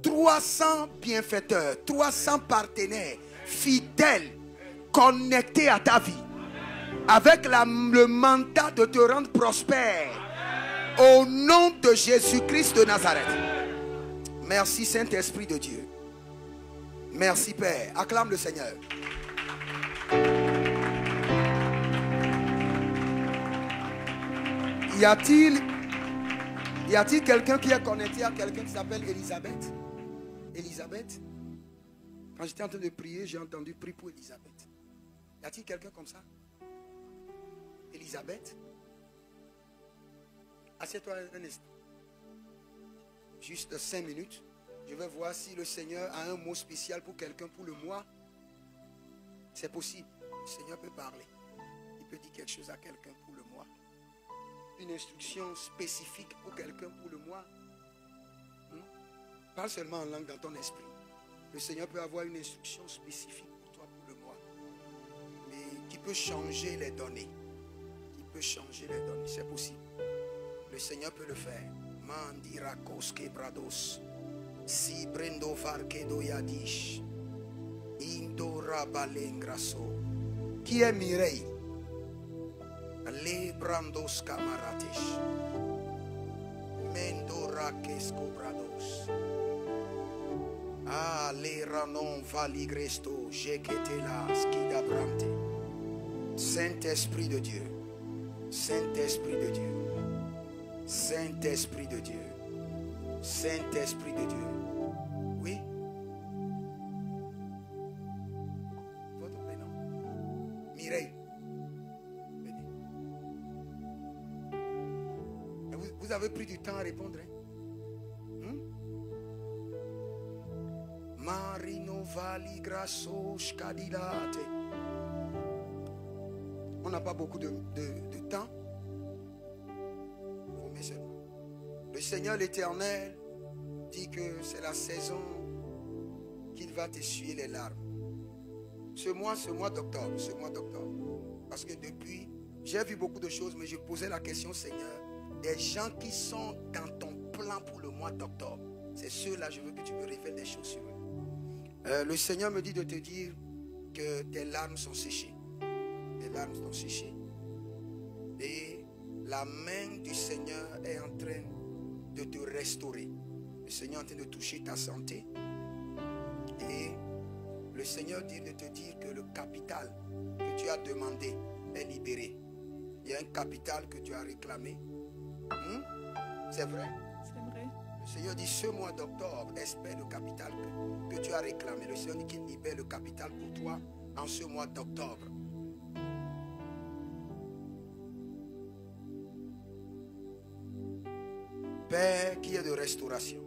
300 bienfaiteurs, 300 partenaires fidèles connectés à ta vie, avec le mandat de te rendre prospère. Au nom de Jésus-Christ de Nazareth. Merci Saint-Esprit de Dieu. Merci Père. Acclame le Seigneur. Y a-t-il quelqu'un qui est connecté à quelqu'un qui s'appelle Elisabeth? Elisabeth? Quand j'étais en train de prier, j'ai entendu prier pour Elisabeth. Y a-t-il quelqu'un comme ça? Elisabeth? Assieds-toi un instant. Juste 5 minutes. Je vais voir si le Seigneur a un mot spécial pour quelqu'un pour le mois. C'est possible. Le Seigneur peut parler. Il peux dire quelque chose à quelqu'un pour le mois? Une instruction spécifique pour quelqu'un pour le mois? Parle seulement en langue dans ton esprit. Le Seigneur peut avoir une instruction spécifique pour toi pour le mois. Mais qui peut changer les données. Qui peut changer les données. C'est possible. Le Seigneur peut le faire. Mandirakos kebrados. Si brendo varkedo yadish. Indora balengraso. Qui est Mireille? Les brandos camaratesh. Mendora kescobrados. Ah, les ranon valigresto, jeketela, skidabrante. Saint-Esprit de Dieu. Saint-Esprit de Dieu. Saint-Esprit de Dieu. Saint-Esprit de Dieu. Oui. Votre prénom? Mireille. Venez. Vous avez pris du temps à répondre, hein? Marino valigraso scadilate. On n'a pas beaucoup de temps. Vous mettez seulement. Le Seigneur l'Éternel dit que c'est la saison qu'il va t'essuyer les larmes. Ce mois d'octobre. Parce que depuis, j'ai vu beaucoup de choses, mais je posais la question, Seigneur, des gens qui sont dans ton plan pour le mois d'octobre. C'est ceux-là, je veux que tu me révèles des choses sur eux. Le Seigneur me dit de te dire que tes larmes sont séchées. Tes larmes sont séchées. Et la main du Seigneur est en train de te restaurer. Le Seigneur est en train de toucher ta santé. Et le Seigneur dit de te dire que le capital que tu as demandé est libéré. Il y a un capital que tu as réclamé. C'est vrai? C'est vrai. Le Seigneur dit ce mois d'octobre, espère le capital que tu as réclamé. Le Seigneur dit qu'il libère le capital pour toi en ce mois d'octobre. Père qui est de restauration.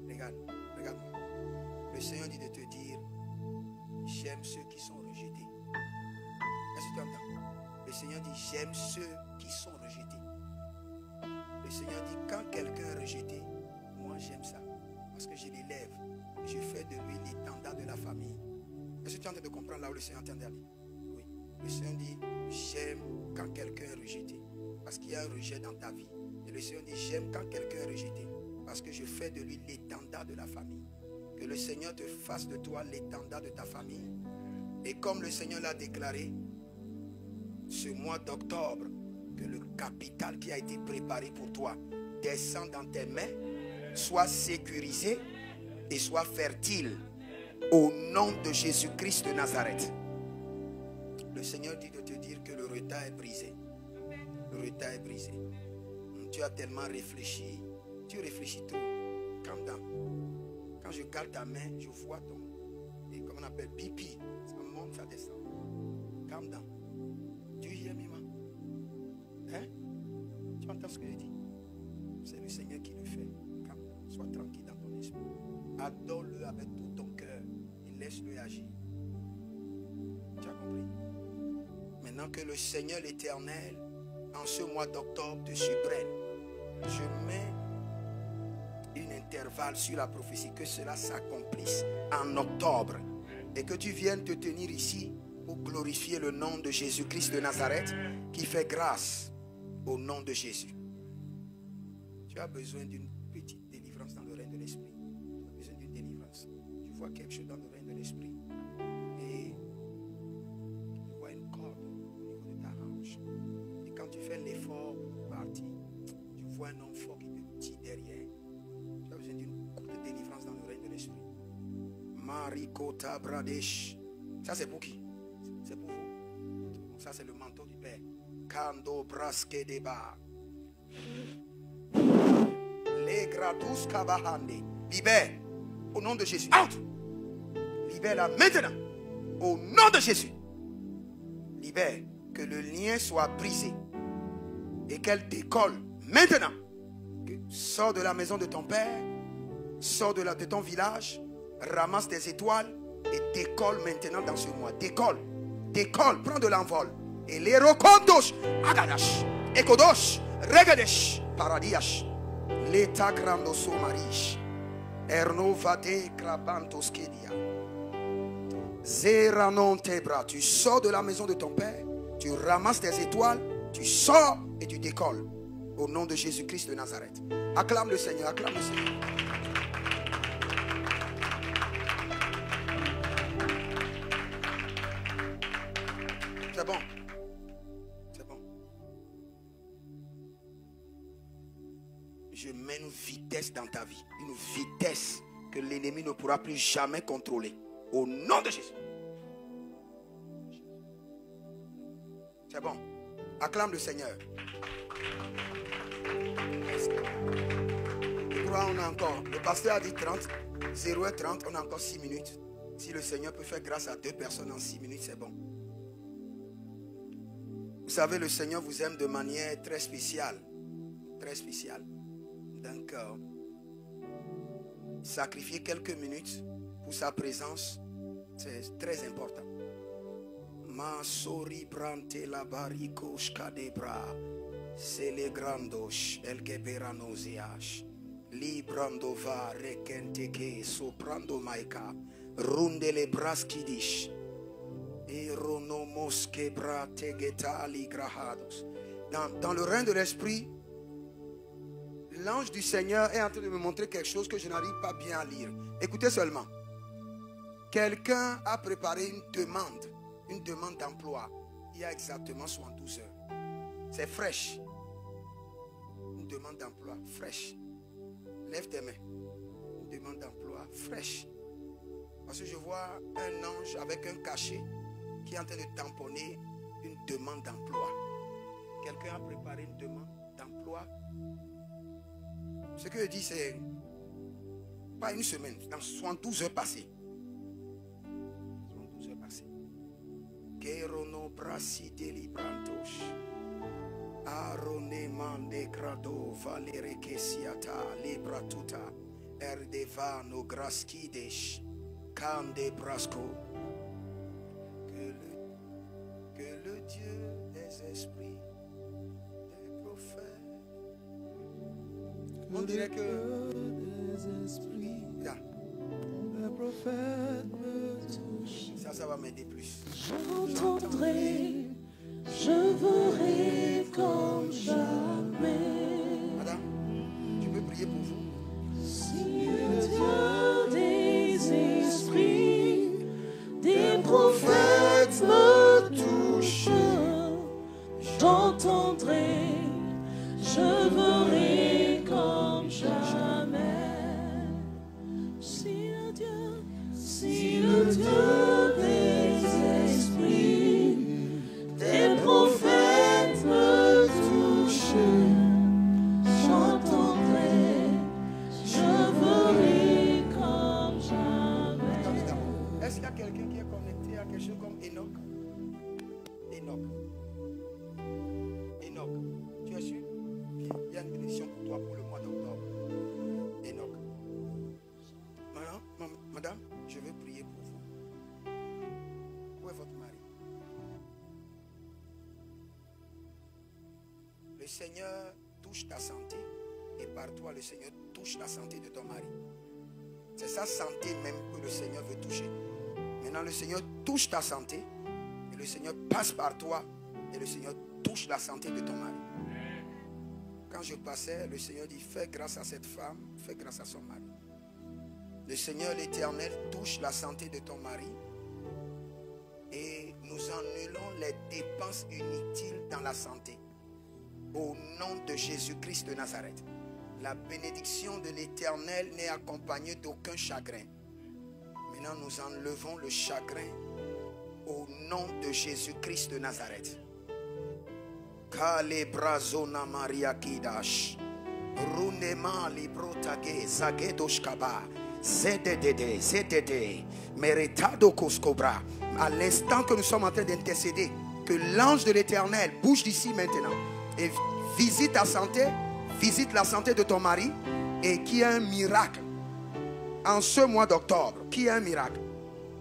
Regarde-moi. Le Seigneur dit de te dire, j'aime ceux qui sont rejetés. Est-ce que tu entends? Le Seigneur dit, j'aime ceux qui sont rejetés. Le Seigneur dit, quand quelqu'un est rejeté, moi j'aime ça. Parce que je l'élève. Je fais de lui l'étendard de la famille. Est-ce que tu es en train de comprendre là où le Seigneur est en train d'aller? Oui. Le Seigneur dit, j'aime quand quelqu'un est rejeté. Parce qu'il y a un rejet dans ta vie. Et le Seigneur dit, j'aime quand quelqu'un est rejeté. Parce que je fais de lui l'étendard de la famille. Que le Seigneur te fasse de toi l'étendard de ta famille. Et comme le Seigneur l'a déclaré, ce mois d'octobre, que le capital qui a été préparé pour toi descend dans tes mains, soit sécurisé et soit fertile au nom de Jésus-Christ de Nazareth. Le Seigneur dit de te dire que le retard est brisé. Le retard est brisé. Tu as tellement réfléchi. Tu réfléchis trop. Calme down. Quand je garde ta main, je vois ton, et comme on appelle, pipi. Ça monte, ça descend. Calme down. Tu y es, Mima? Hein? Tu entends ce que je dis? C'est le Seigneur qui le fait. Calme down. Sois tranquille dans ton esprit. Adore-le avec tout ton cœur et laisse-le agir. Tu as compris? Maintenant que le Seigneur l'Éternel, en ce mois d'octobre, te surprenne, je mets une intervalle sur la prophétie, que cela s'accomplisse en octobre et que tu viennes te tenir ici pour glorifier le nom de Jésus-Christ de Nazareth qui fait grâce au nom de Jésus. Tu as besoin d'une petite délivrance dans le règne de l'esprit. Tu as besoin d'une délivrance. Tu vois quelque chose dans le règne de l'esprit et tu vois une corde au niveau de ta hanche. Et quand tu fais l'effort pour partir, tu vois un homme fort qui te tire derrière. Tu as besoin d'une courte délivrance dans le règne de l'esprit. Marikota Bradesh. Ça c'est pour qui? C'est pour vous. Donc, ça c'est le manteau du Père. Kando Braske Deba. Les Gradus Kabahande. Libère au nom de Jésus. Out! Libère-la maintenant au nom de Jésus. Libère, que le lien soit brisé et qu'elle décolle maintenant. Sors de la maison de ton père, sors de ton village, ramasse des étoiles et décolle maintenant dans ce mois. Décolle décolle, prend de l'envol. Et les rokondos, agadash, ekodosh, regadesh, paradiash, l'état grando somarish, erno vade krabantos kedia. Zeranon tebra, tu sors de la maison de ton père, tu ramasses tes étoiles, tu sors et tu décolles. Au nom de Jésus-Christ de Nazareth. Acclame le Seigneur, acclame le Seigneur. C'est bon. C'est bon. Je mets une vitesse dans ta vie. Une vitesse que l'ennemi ne pourra plus jamais contrôler. Au nom de Jésus. C'est bon. Acclame le Seigneur. Je crois qu'on a encore. Le pasteur a dit 30. 0h30. On a encore 6 minutes. Si le Seigneur peut faire grâce à 2 personnes en 6 minutes, c'est bon. Vous savez, le Seigneur vous aime de manière très spéciale. Très spéciale. Donc, sacrifier quelques minutes pour sa présence, c'est très important. Ma sori brante la barico scadebra, se le grandos, el geberanoziash, librando va rekente que soprando maika, runde le braskidish, eronomos quebra tegetali grahados. Dans le règne de l'esprit, l'ange du Seigneur est en train de me montrer quelque chose que je n'arrive pas bien à lire. Écoutez seulement. Quelqu'un a préparé une demande d'emploi il y a exactement 72 heures. C'est fraîche. Une demande d'emploi fraîche. Lève tes mains. Une demande d'emploi fraîche. Parce que je vois un ange avec un cachet qui est en train de tamponner une demande d'emploi. Quelqu'un a préparé une demande d'emploi. Ce que je dis, c'est pas une semaine, dans 72 heures passées. 72 heures passées. Kerono brasi delibrantos. Arone mande grado valere kesiata libratuta. Erdevano graskidesh. Kande brasco. Que le Dieu des esprits, des prophètes. On dirait que des esprits, yeah, le prophète me touche. ça va m'aider plus. J'entendrai, je verrai comme jamais. Madame, tu peux prier pour vous. Si le Dieu des esprits, des prophètes me touche, j'entendrai, je verrai comme jamais. Si le Dieu des esprits, des prophètes me touche, j'entendrai, je verrai comme jamais. Attendez d'abord. Est-ce qu'il y a quelqu'un qui est connecté à quelque chose comme Enoch? Enoch, tu es sûr? Bien, il y a une bénédiction pour toi pour le mois d'octobre. Enoch. Madame, je veux prier pour vous. Où est votre mari? Le Seigneur touche ta santé et par toi le Seigneur touche la santé de ton mari. C'est sa santé même que le Seigneur veut toucher. Maintenant le Seigneur touche ta santé et le Seigneur passe par toi et le Seigneur touche la santé de ton mari. Quand je passais, le Seigneur dit fais grâce à cette femme, fais grâce à son mari. Le Seigneur l'Éternel touche la santé de ton mari et nous annulons les dépenses inutiles dans la santé. Au nom de Jésus-Christ de Nazareth. La bénédiction de l'Éternel n'est accompagnée d'aucun chagrin. Maintenant, nous enlevons le chagrin au nom de Jésus-Christ de Nazareth. Kale brazona Maria Kidash. Runema librotage zagedoshkaba. ZDD, Meretado Koskobra. À l'instant que nous sommes en train d'intercéder, que l'ange de l'Éternel bouge d'ici maintenant et visite ta santé, visite la santé de ton mari et qu'il y ait un miracle en ce mois d'octobre. Qu'il y ait un miracle.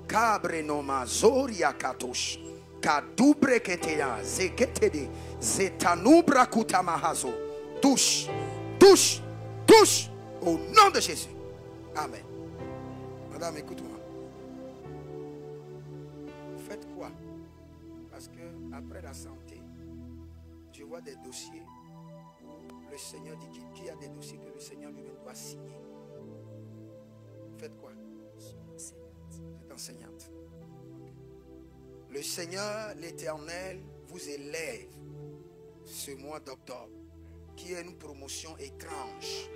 Kabre noma zoria katosh. Kadubre keteya zeketede zetanubra kutamahazo. Touche, touche, touche au nom de Jésus. Amen. Madame, écoute-moi. Faites quoi? Parce que après la santé, je vois des dossiers. Le Seigneur dit qu'il y a des dossiers que le Seigneur lui-même doit signer. Faites quoi? Vous êtes enseignante. Le Seigneur, l'Éternel, vous élève ce mois d'octobre, qui est une promotion étrange,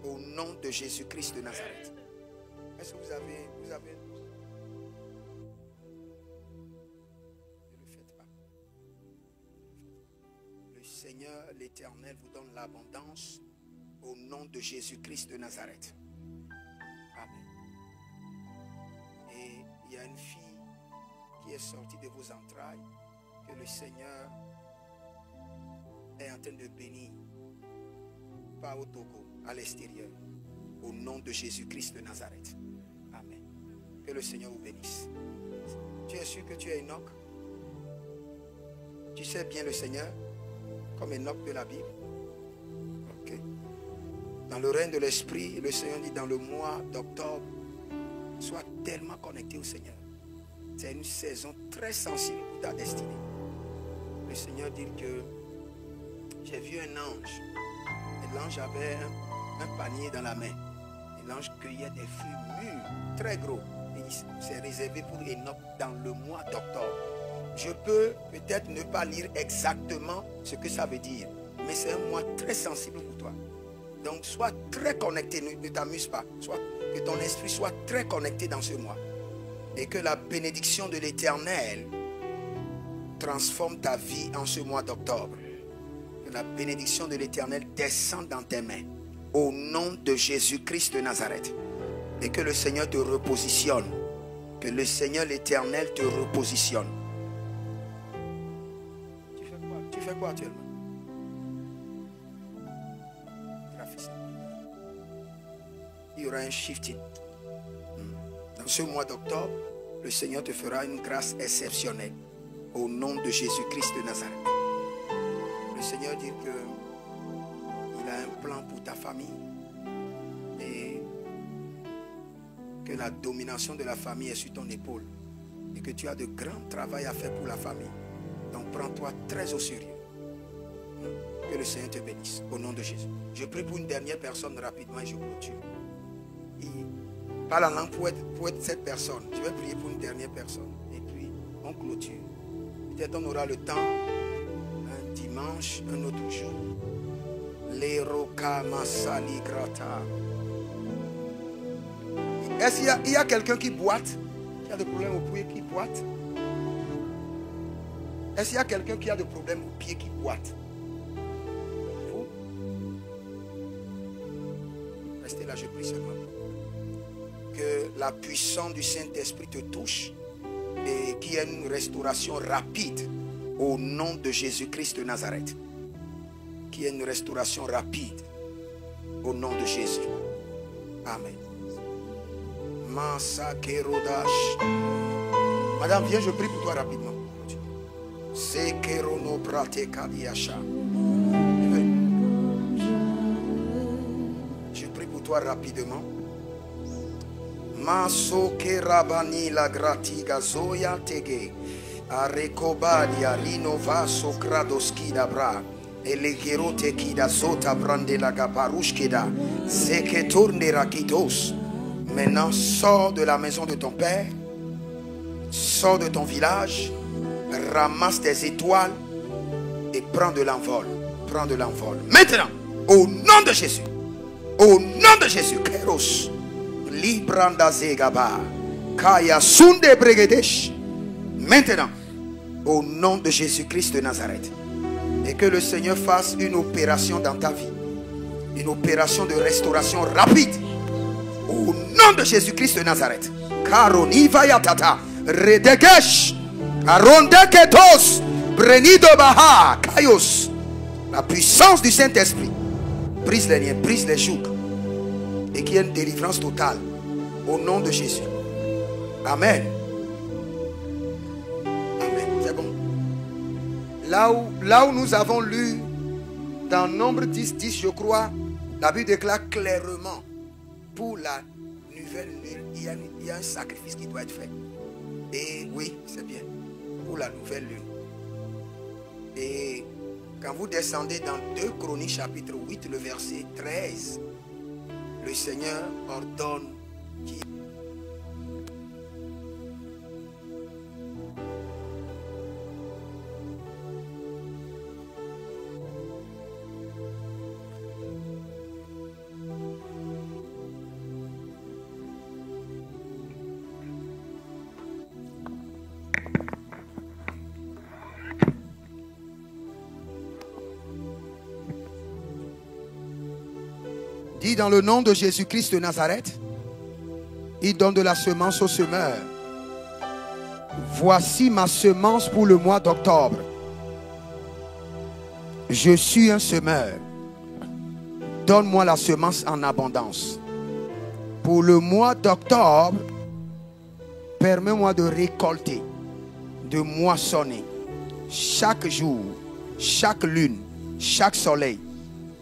au nom de Jésus-Christ de Nazareth. Est-ce que vous avez... Ne le faites pas. Le Seigneur, l'Éternel, vous donne l'abondance au nom de Jésus-Christ de Nazareth. Amen. Et il y a une fille qui est sortie de vos entrailles, que le Seigneur est en train de bénir, pas au Togo, à l'extérieur, au nom de Jésus-Christ de Nazareth. Amen. Que le Seigneur vous bénisse. Tu es sûr que tu es Enoch? Tu sais bien le Seigneur, comme Enoch de la Bible? Ok. Dans le règne de l'Esprit, le Seigneur dit dans le mois d'octobre, sois tellement connecté au Seigneur. C'est une saison très sensible pour ta destinée. Le Seigneur dit que j'ai vu un ange. Et l'ange avait un panier dans la main. Et l'ange cueillait des fruits mûrs, très gros. Et c'est réservé pour Enoch dans le mois d'octobre. Je peux peut-être ne pas lire exactement ce que ça veut dire. Mais c'est un mois très sensible pour toi. Donc sois très connecté, ne t'amuse pas. Que ton esprit soit très connecté dans ce mois. Et que la bénédiction de l'Éternel transforme ta vie en ce mois d'octobre. Que la bénédiction de l'Éternel descende dans tes mains. Au nom de Jésus-Christ de Nazareth. Et que le Seigneur te repositionne. Que le Seigneur l'Éternel te repositionne. Tu fais quoi actuellement? Graphiste. Il y aura un shifting. Dans ce mois d'octobre, le Seigneur te fera une grâce exceptionnelle. Au nom de Jésus-Christ de Nazareth. Le Seigneur dit que il a un plan pour ta famille. Et que la domination de la famille est sur ton épaule. Et que tu as de grands travail à faire pour la famille. Donc prends-toi très au sérieux. Que le Seigneur te bénisse. Au nom de Jésus. Je prie pour une dernière personne rapidement et je clôture. Parle en langue pour être cette personne. Je vais prier pour une dernière personne. Et puis, on clôture. Peut-être on aura le temps, un dimanche, un autre jour. L'Eroka Masali Grata. Est-ce qu'il y a quelqu'un qui boite? Qui a des problèmes au pied qui boite? Est-ce qu'il y a quelqu'un qui a des problèmes au pied qui boite? Vous? Restez là, je prie seulement. Que la puissance du Saint-Esprit te touche et qu'il y ait une restauration rapide au nom de Jésus-Christ de Nazareth. Qu'il y ait une restauration rapide au nom de Jésus. Amen. Madame, viens, je prie pour toi rapidement. Je prie pour toi rapidement. Maso kerabani la gratiga zoya tege arekobadia rinova sokradoski dabra elegerote kida zota brande la gabarushkeda zeketorne rakidos. Maintenant sors de la maison de ton père, sors de ton village, ramasse tes étoiles et prends de l'envol. Prends de l'envol. Maintenant, au nom de Jésus, au nom de Jésus, Kéros. Libranda zegaba kaya sunde bregedesh. Maintenant, au nom de Jésus-Christ de Nazareth, et que le Seigneur fasse une opération dans ta vie, une opération de restauration rapide au nom de Jésus-Christ de Nazareth. Karoni vayatata redegesh arondeketos brenido baha kaios. La puissance du Saint-Esprit brise les liens, brise les jougs. Et qu'il y ait une délivrance totale au nom de Jésus. Amen. Amen. Là où nous avons lu dans Nombre 10, 10, je crois, la Bible déclare clairement, pour la nouvelle lune, il y a un sacrifice qui doit être fait. Et oui, c'est bien, pour la nouvelle lune. Et quand vous descendez dans 2 Chroniques chapitre 8, le verset 13, le Seigneur ordonne qu'il dit dans le nom de Jésus-Christ de Nazareth, il donne de la semence au semeur. Voici ma semence pour le mois d'octobre. Je suis un semeur. Donne-moi la semence en abondance. Pour le mois d'octobre, permets-moi de récolter, de moissonner chaque jour, chaque lune, chaque soleil,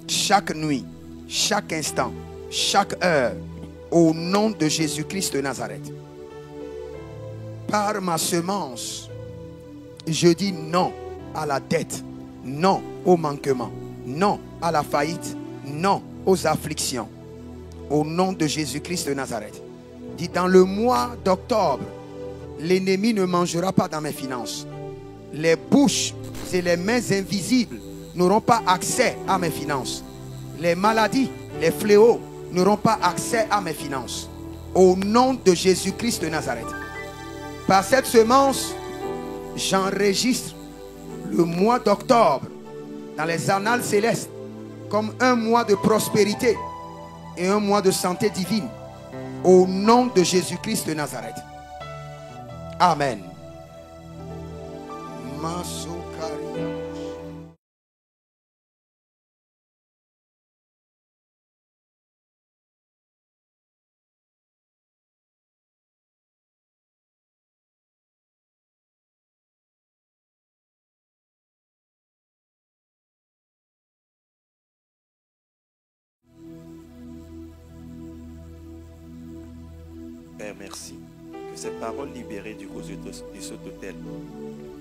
chaque nuit, chaque instant, chaque heure, au nom de Jésus-Christ de Nazareth. Par ma semence, je dis non à la dette, non au manquement, non à la faillite, non aux afflictions. Au nom de Jésus-Christ de Nazareth. Dit dans le mois d'octobre, l'ennemi ne mangera pas dans mes finances. Les bouches et les mains invisibles n'auront pas accès à mes finances. Les maladies, les fléaux n'auront pas accès à mes finances. Au nom de Jésus-Christ de Nazareth. Par cette semence, j'enregistre le mois d'octobre dans les annales célestes comme un mois de prospérité et un mois de santé divine. Au nom de Jésus-Christ de Nazareth. Amen. Père, merci que ces paroles libérées du cause de cet autel,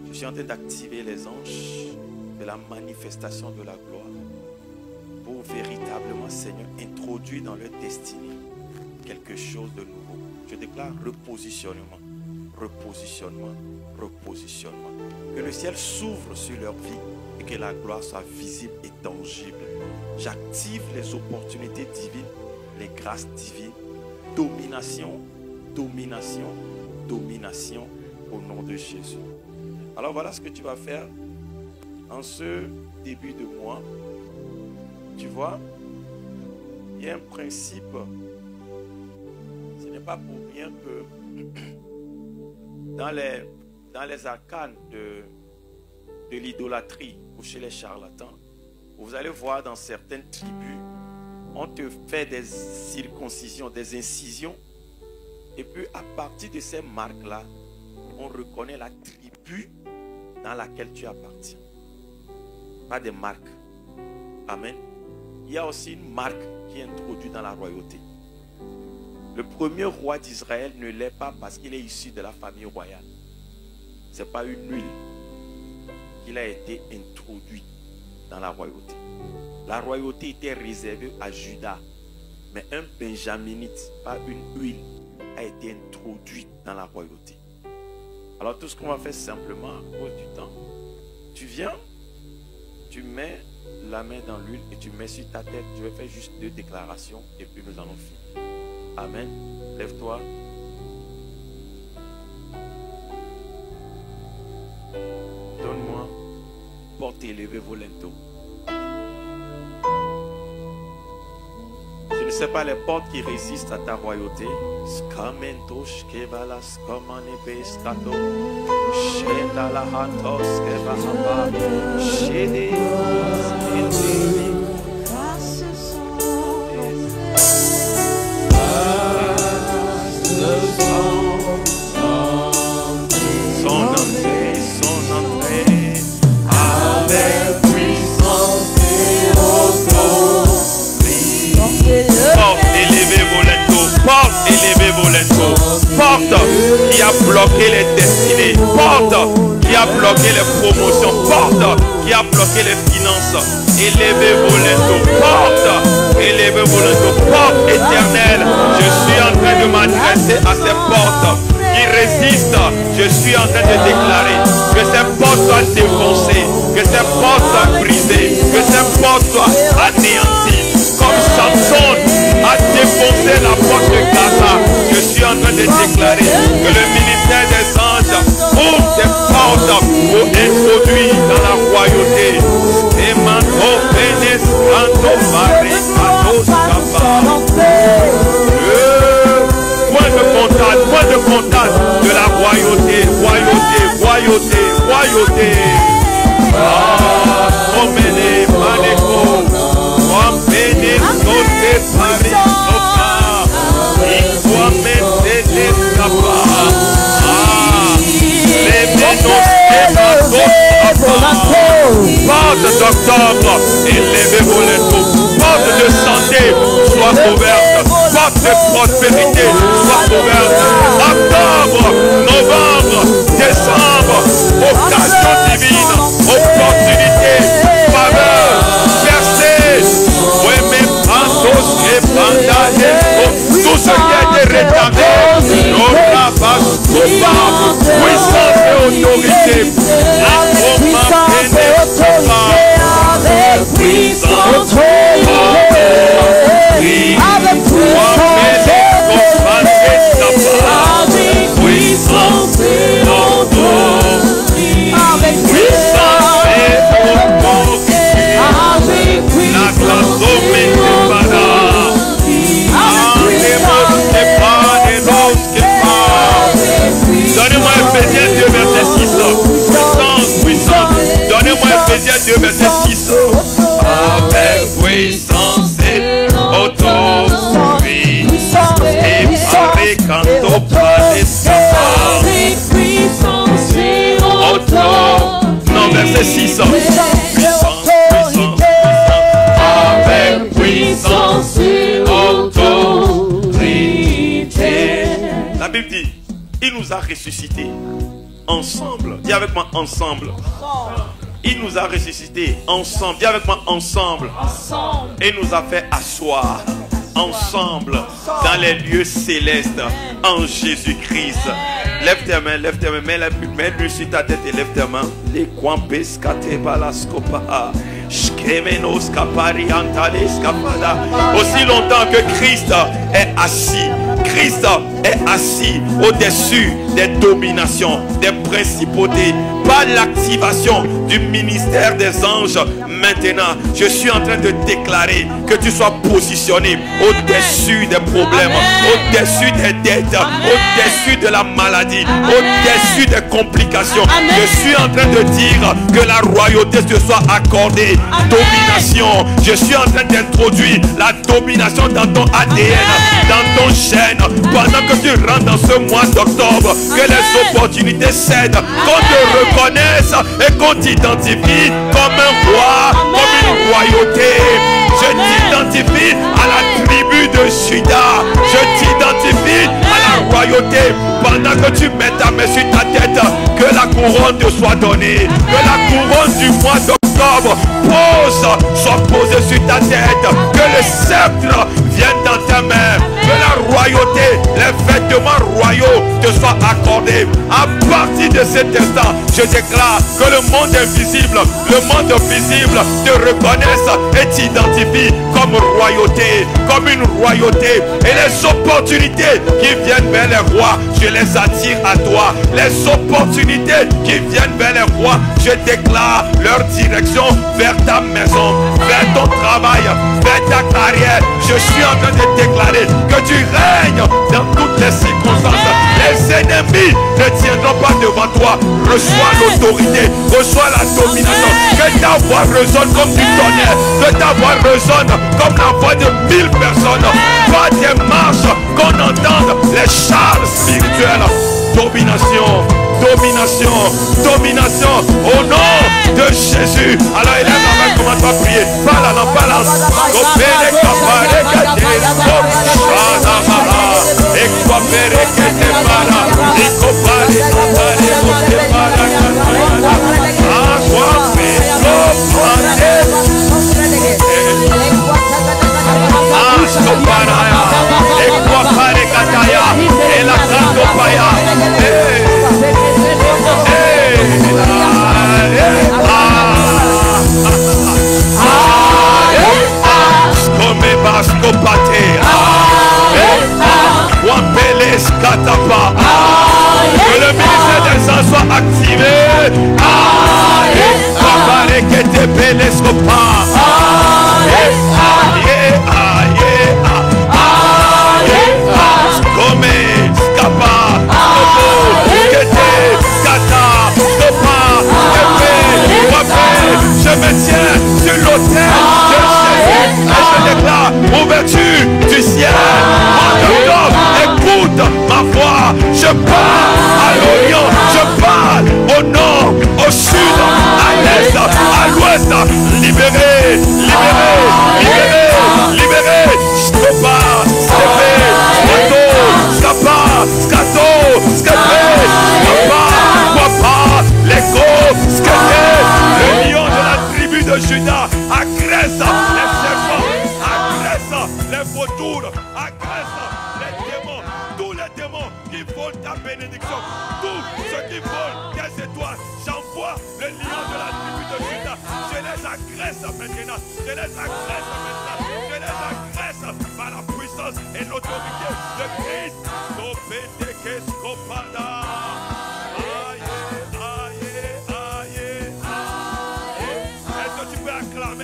je suis en train d'activer les anges de la manifestation de la gloire pour véritablement, Seigneur, introduire dans leur destinée quelque chose de nouveau. Je déclare repositionnement, repositionnement, repositionnement. Que le ciel s'ouvre sur leur vie et que la gloire soit visible et tangible. J'active les opportunités divines, les grâces divines, domination, domination, domination au nom de Jésus. Alors voilà ce que tu vas faire en ce début de mois. Tu vois, il y a un principe. Ce n'est pas pour rien que dans les arcanes de l'idolâtrie ou chez les charlatans, vous allez voir dans certaines tribus, on te fait des circoncisions, des incisions. Et puis à partir de ces marques-là, on reconnaît la tribu dans laquelle tu appartiens. Pas des marques. Amen. Il y a aussi une marque qui est introduite dans la royauté. Le premier roi d'Israël ne l'est pas parce qu'il est issu de la famille royale. Ce n'est pas une huile qu'il a été introduit dans la royauté. La royauté était réservée à Judas. Mais un benjaminite, pas une huile, a été introduit dans la royauté. Alors tout ce qu'on va faire simplement à cause du temps, tu viens, tu mets la main dans l'huile et tu mets sur ta tête. Je vais faire juste 2 déclarations et puis nous allons finir. Amen. Lève-toi. Donne-moi porte élevée volento. Je ne sais pas les portes qui résistent à ta royauté. Skamentosh kebalas komane beskato. Shenda la hantos kebahaba. Shede. Son entrée. qui a bloqué les destinées, porte qui a bloqué les promotions, porte qui a bloqué les finances. Élevez-vous les porte, élevez-vous les porte éternelle. Je suis en train de m'adresser à ces portes qui résistent. Je suis en train de déclarer que ces portes soient défoncées, que ces portes soient brisées, que ces portes soient anéanties. Comme Samson a défoncé la porte de Gaza, je suis en train de déclarer que le ministère des anges ouvre des portes pour introduire dans la royauté. Et maintenant, point de contact de la royauté, royauté. Ah, promène, manéco, promène, sauter, Paris, sopa, il doit mettre des capas. Ah, les ménos et porte d'octobre, élevez-vous les taux, porte de santé, soit ouverte, porte de prospérité, soit ouverte. Octobre, novembre, décembre, occasion divine, opportunité, faveur, percée, oui, mais pantos et pandas, tout ce qui a été rétabli, puissance et autorité, Donnez-moi Ephésiens 2 verset 6. Puissance. Donnez-moi Ephésiens 2 verset 6. Avec puissance et autorité. Et avec quand on parle non, verset 6. Puissance. Avec puissance et autorité. La Bible dit, il nous a ressuscités ensemble. Dis avec moi ensemble. Il nous a ressuscités ensemble. Dis avec moi ensemble. Et nous a fait asseoir ensemble dans les lieux célestes en Jésus-Christ. Lève tes mains, mets-le sur ta tête et lève tes mains. Les quampes kate balascopa. Aussi longtemps que Christ est assis au-dessus des dominations, des principautés, par l'activation du ministère des anges. Maintenant, je suis en train de déclarer que tu sois positionné au-dessus des problèmes, au-dessus des dettes, au-dessus de la maladie, au-dessus des complications. Je suis en train de dire que la royauté te soit accordée. Domination. Je suis en train d'introduire la domination dans ton ADN, dans ton gène. Pendant que tu rentres dans ce mois d'octobre, que les opportunités cèdent, qu'on te reconnaisse et qu'on t'identifie comme un roi, comme une royauté. Je t'identifie à la tribu de Juda. Je t'identifie à la royauté. Pendant que tu mets ta main sur ta tête, que la couronne te soit donnée, que la couronne du mois d'octobre soit posée sur ta tête, que le sceptre vienne dans ta main, que la royauté, les vêtements royaux te soient accordés. À partir de cet instant, je déclare que le monde invisible, le monde visible te reconnaisse et t'identifie comme royauté, comme une royauté. Et les opportunités qui viennent vers les rois, je les attire à toi. Les opportunités qui viennent vers les rois, je déclare leur direction vers ta maison, vers ton travail, vers ta carrière. Je suis en train de déclarer que tu règnes dans toutes les circonstances. Les ennemis ne tiendront pas devant toi. Reçois l'autorité, reçois la domination. Que ta voix résonne comme du tonnerre, que ta voix résonne comme la voix de 1000 personnes. Pas des marches, qu'on entende les chars spirituels. Domination, domination, domination au nom de Jésus. Alors élève la main, commence à prier. Parle, parle. l'escopa. Come, scapa, scopo, skete, scata, scopa, je me tiens sur l'autel de Jésus et je déclare ouverture du ciel. Écoute ma voix, je parle à l'Orient, je parle au nord, au sud, à l'est, à l'ouest. Libéré, libéré, libéré, libéré. Scopa, scapé, scato, scapa, scato, scapé, scapa, guapa, l'écho, scapé. Le lion de la tribu de Juda agresse les serpents, agresse les vautours, agresse les démons, tous les démons qui volent ta bénédiction, tous ceux qui volent tes étoiles. J'envoie le lion de la tribu de Juda. Je les agresse maintenant, je les agresse maintenant, je les agresse par la puissance et l'autorité de Christ. Acclame.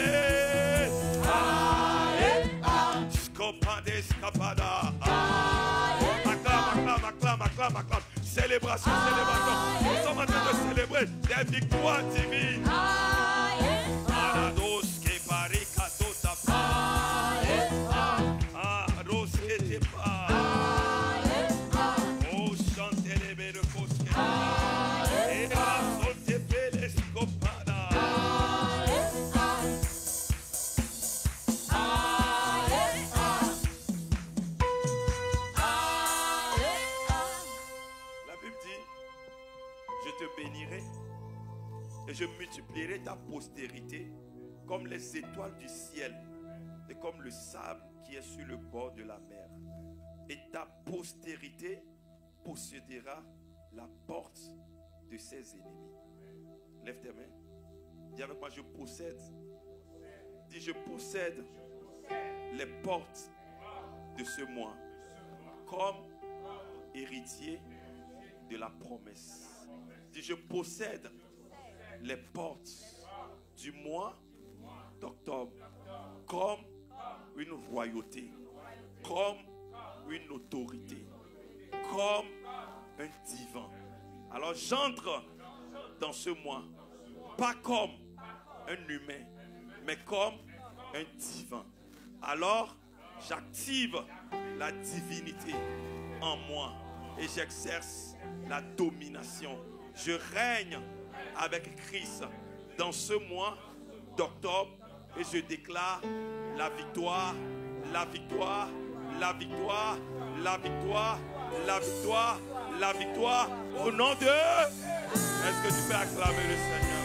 Célébration. Nous sommes en train de célébrer des victoires divines. Et je multiplierai ta postérité comme les étoiles du ciel et comme le sable qui est sur le bord de la mer. Et ta postérité possédera la porte de ses ennemis. Lève tes mains. Dis avec moi, je possède. Dis, je possède les portes de ce mois comme héritier de la promesse. Dis, je possède les portes du mois d'octobre comme une royauté, comme une autorité, comme un divan. Alors j'entre dans ce mois, pas comme un humain, mais comme un divan. Alors j'active la divinité en moi et j'exerce la domination. Je règne avec Christ dans ce mois d'octobre et je déclare la victoire, la victoire, la victoire, la victoire, la victoire, la victoire au nom de... Est-ce que tu peux acclamer le Seigneur?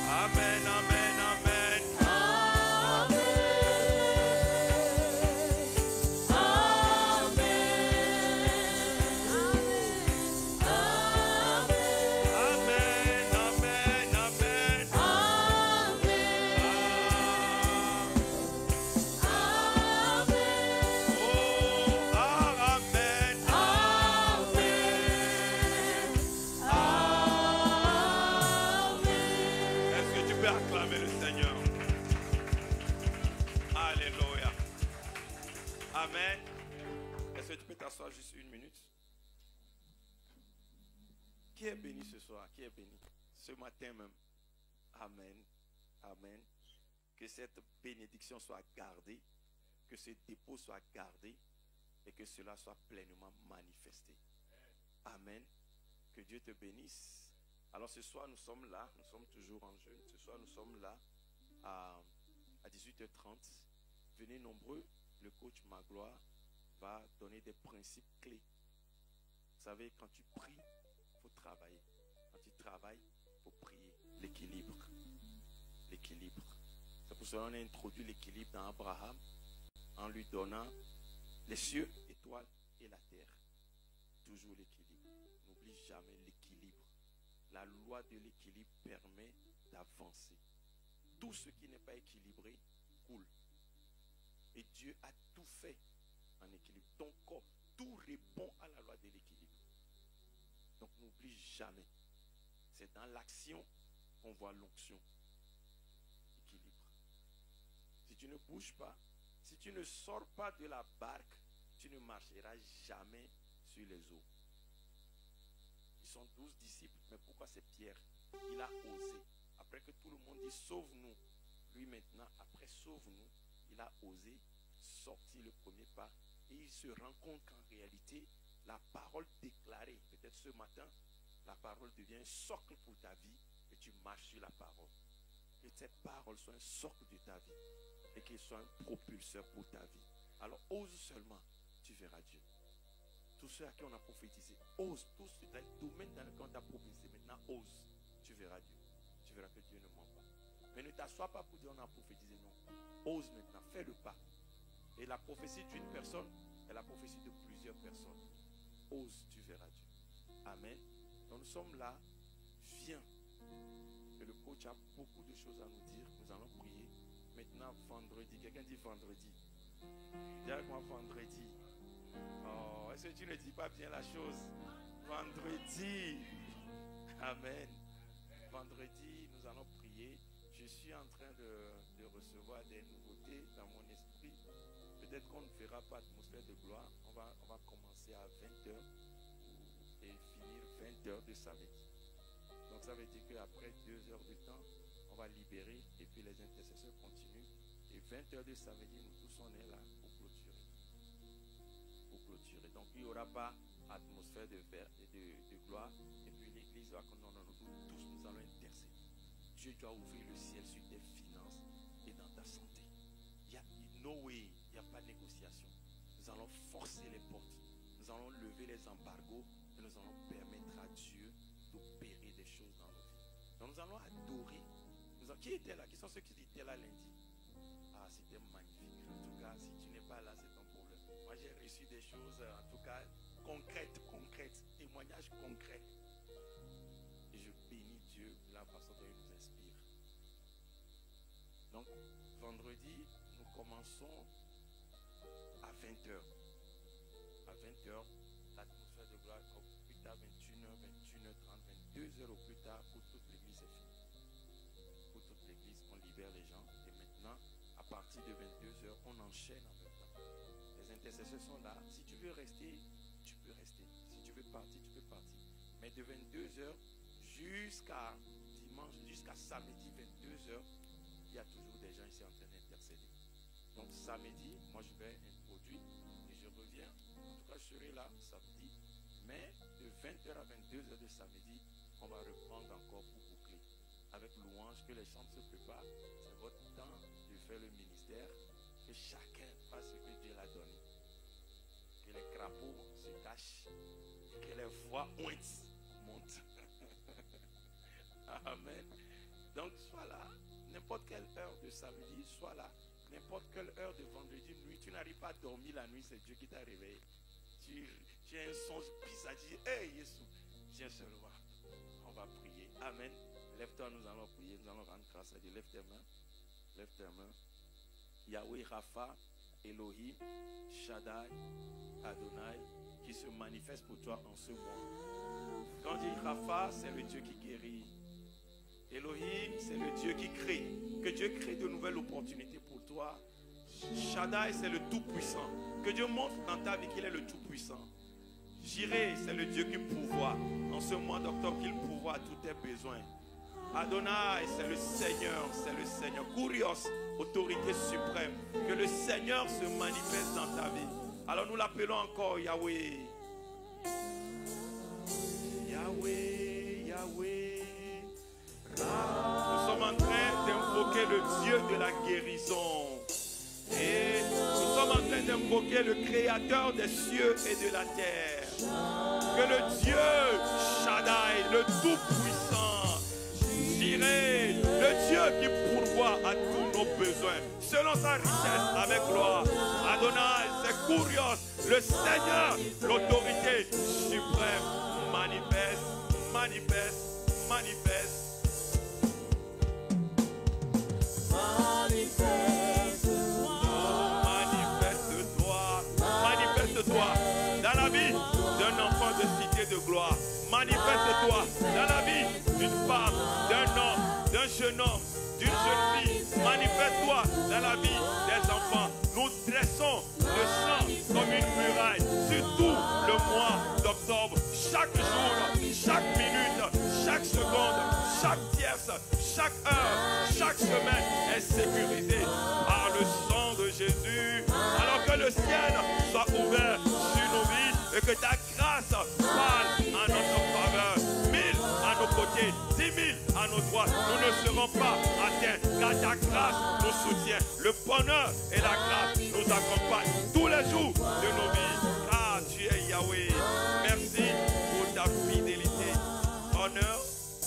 Amen, amen, amen. Amen. Est-ce que tu peux t'asseoir juste une minute? Qui est béni ce soir? Qui est béni? Ce matin même. Amen. Amen. Que cette bénédiction soit gardée. Que ce dépôt soit gardé. Et que cela soit pleinement manifesté. Amen. Que Dieu te bénisse. Alors ce soir nous sommes là. Nous sommes toujours en jeûne. Ce soir nous sommes là à 18h30. Venez nombreux. Le coach Magloire va donner des principes clés. Vous savez, quand tu pries, il faut travailler. Quand tu travailles, il faut prier. L'équilibre. L'équilibre. C'est pour cela qu'on a introduit l'équilibre dans Abraham en lui donnant les cieux, étoiles et la terre. Toujours l'équilibre. N'oublie jamais l'équilibre. La loi de l'équilibre permet d'avancer. Tout ce qui n'est pas équilibré coule. Et Dieu a tout fait en équilibre. Ton corps, tout répond à la loi de l'équilibre. Donc n'oublie jamais. C'est dans l'action qu'on voit l'onction. Équilibre. ne bouges pas, si tu ne sors pas de la barque, tu ne marcheras jamais sur les eaux. Ils sont 12 disciples, mais pourquoi c'est Pierre? Il a osé. Après que tout le monde dit sauve-nous, lui maintenant, après sauve-nous, il a osé sortir le premier pas et il se rend compte qu'en réalité, la parole déclarée, peut-être ce matin, la parole devient un socle pour ta vie et tu marches sur la parole. Que cette parole soit un socle de ta vie et qu'elle soit un propulseur pour ta vie. Alors ose seulement, tu verras Dieu. Tous ceux à qui on a prophétisé, ose. Tous ceux dans le domaine dans lequel on t'a prophétisé, maintenant ose. Tu verras Dieu. Tu verras que Dieu ne ment pas. Mais ne t'assois pas pour dire on a prophétisé, non. Ose maintenant, fais le pas. Et la prophétie d'une personne est la prophétie de plusieurs personnes. Ose, tu verras Dieu. Amen. Donc nous sommes là. Viens. Et le coach a beaucoup de choses à nous dire. Nous allons prier. Maintenant, vendredi. Quelqu'un dit vendredi. Dis avec moi vendredi. Oh, est-ce que tu ne dis pas bien la chose? Vendredi. Amen. Vendredi, nous allons prier. Je suis en train de recevoir des nouveautés dans mon esprit. Peut-être qu'on ne fera pas atmosphère de gloire. On va commencer à 20h et finir 20h de samedi. Donc ça veut dire qu'après 2 heures de temps, on va libérer et puis les intercesseurs continuent. Et 20h de samedi, nous tous on est là pour clôturer. Donc il n'y aura pas atmosphère de gloire. Et puis l'église va qu'on nous tous nous allons intercéder. Dieu doit ouvrir le ciel sur tes finances et dans ta santé. Il y a no way, il n'y a pas de négociation. Nous allons forcer les portes. Nous allons lever les embargos et nous allons permettre à Dieu d'opérer des choses dans nos vies. Donc nous allons adorer. Qui était là? Qui sont ceux qui étaient là lundi? Ah, c'était magnifique. En tout cas, si tu n'es pas là, c'est ton problème. Moi, j'ai reçu des choses, en tout cas, concrètes, témoignages concrets. Et je bénis Dieu de la façon dont il nous inspire. Donc, vendredi, nous commençons à 20h. À 20h, l'atmosphère de gloire, au plus tard, 21h, 21h30, 22h au plus tard, pour toute l'église est finie. Pour toute l'église, on libère les gens. Et maintenant, à partir de 22h, on enchaîne en même temps. Les intercesseurs sont là. Si tu veux rester, tu peux rester. Si tu veux partir, tu peux partir. Mais de 22h jusqu'à dimanche, jusqu'à samedi 22h, il y a toujours des gens ici en train d'intercéder. Donc samedi, moi je vais introduire et je reviens. En tout cas, je serai là samedi. Mais de 20h à 22h de samedi, on va reprendre encore pour boucler. Avec louange, que les chants se préparent. C'est votre temps de faire le ministère. Que chacun fasse ce que Dieu l'a donné. Que les crapauds se cachent. Et que les voix montent. Amen. Donc, sois là. N'importe quelle heure de samedi, sois là. N'importe quelle heure de vendredi nuit. Tu n'arrives pas à dormir la nuit, c'est Dieu qui t'a réveillé. Tu as un songe bizarre. Tu dis, hey, Jésus, viens seulement. On va prier. Amen. Lève-toi, nous allons prier. Nous allons rendre grâce à Dieu. Lève tes mains. Lève tes mains. Yahweh, Rapha, Elohim, Shaddai, Adonai, qui se manifeste pour toi en ce mois. Quand on dit Rapha, c'est le Dieu qui guérit. Elohim, c'est le Dieu qui crée. Que Dieu crée de nouvelles opportunités pour toi. Shaddai, c'est le Tout-Puissant. Que Dieu montre dans ta vie qu'il est le Tout-Puissant. Jireh, c'est le Dieu qui pourvoit. En ce mois d'octobre, qu'il pourvoit à tous tes besoins. Adonai, c'est le Seigneur, c'est le Seigneur. Kurios, autorité suprême. Que le Seigneur se manifeste dans ta vie. Alors nous l'appelons encore Yahweh. Yahweh, Yahweh. Nous sommes en train d'invoquer le Dieu de la guérison. Et nous sommes en train d'invoquer le Créateur des cieux et de la terre. Que le Dieu Shaddai, le Tout-Puissant, Jireh, le Dieu qui pourvoit à tous nos besoins, selon sa richesse avec gloire. Adonai, c'est Kurios, le Seigneur, l'autorité suprême. Manifeste, manifeste, manifeste. Manifeste-toi dans la vie d'un enfant de cité de gloire. Manifeste-toi dans la vie d'une femme, d'un homme, d'un jeune homme, d'une jeune fille. Manifeste-toi dans la vie pas atteint, car ta grâce nous soutient. Le bonheur et la grâce nous accompagnent tous les jours de nos vies. Ah, tu es Yahweh. Merci pour ta fidélité. Honneur,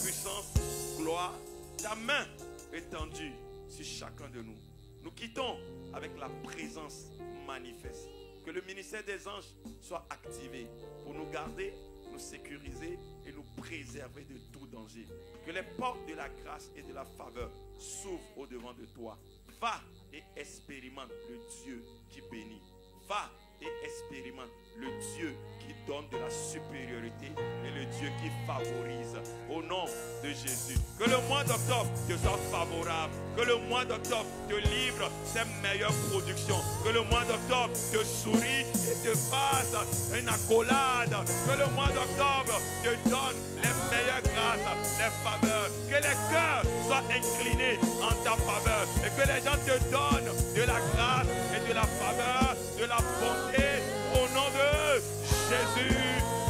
puissance, gloire, ta main étendue sur chacun de nous. Nous quittons avec la présence manifeste. Que le ministère des anges soit activé pour nous garder, nous sécuriser et nous préserver de tout danger. Que les portes de la grâce et de la faveur s'ouvrent au-devant de toi. Va et expérimente le Dieu qui bénit. Va et expérimente le Dieu qui donne de la supériorité et le Dieu qui favorise. Au nom de Jésus. Que le mois d'octobre te soit favorable. Que le mois d'octobre te livre ses meilleures productions. Que le mois d'octobre te sourie et te fasse une accolade. Que le mois d'octobre te donne les meilleures grâces, les faveurs. Que les cœurs soient inclinés en ta faveur. Et que les gens te donnent de la grâce et de la faveur, de la bonté. Au nom de Jésus.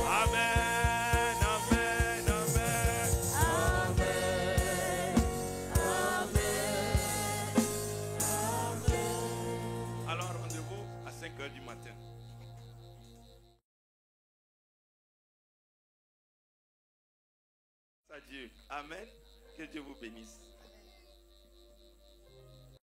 Amen. Amen. Amen. Amen. Amen. Alors rendez-vous à 5 h du matin. À Dieu. Amen. Que Dieu vous bénisse.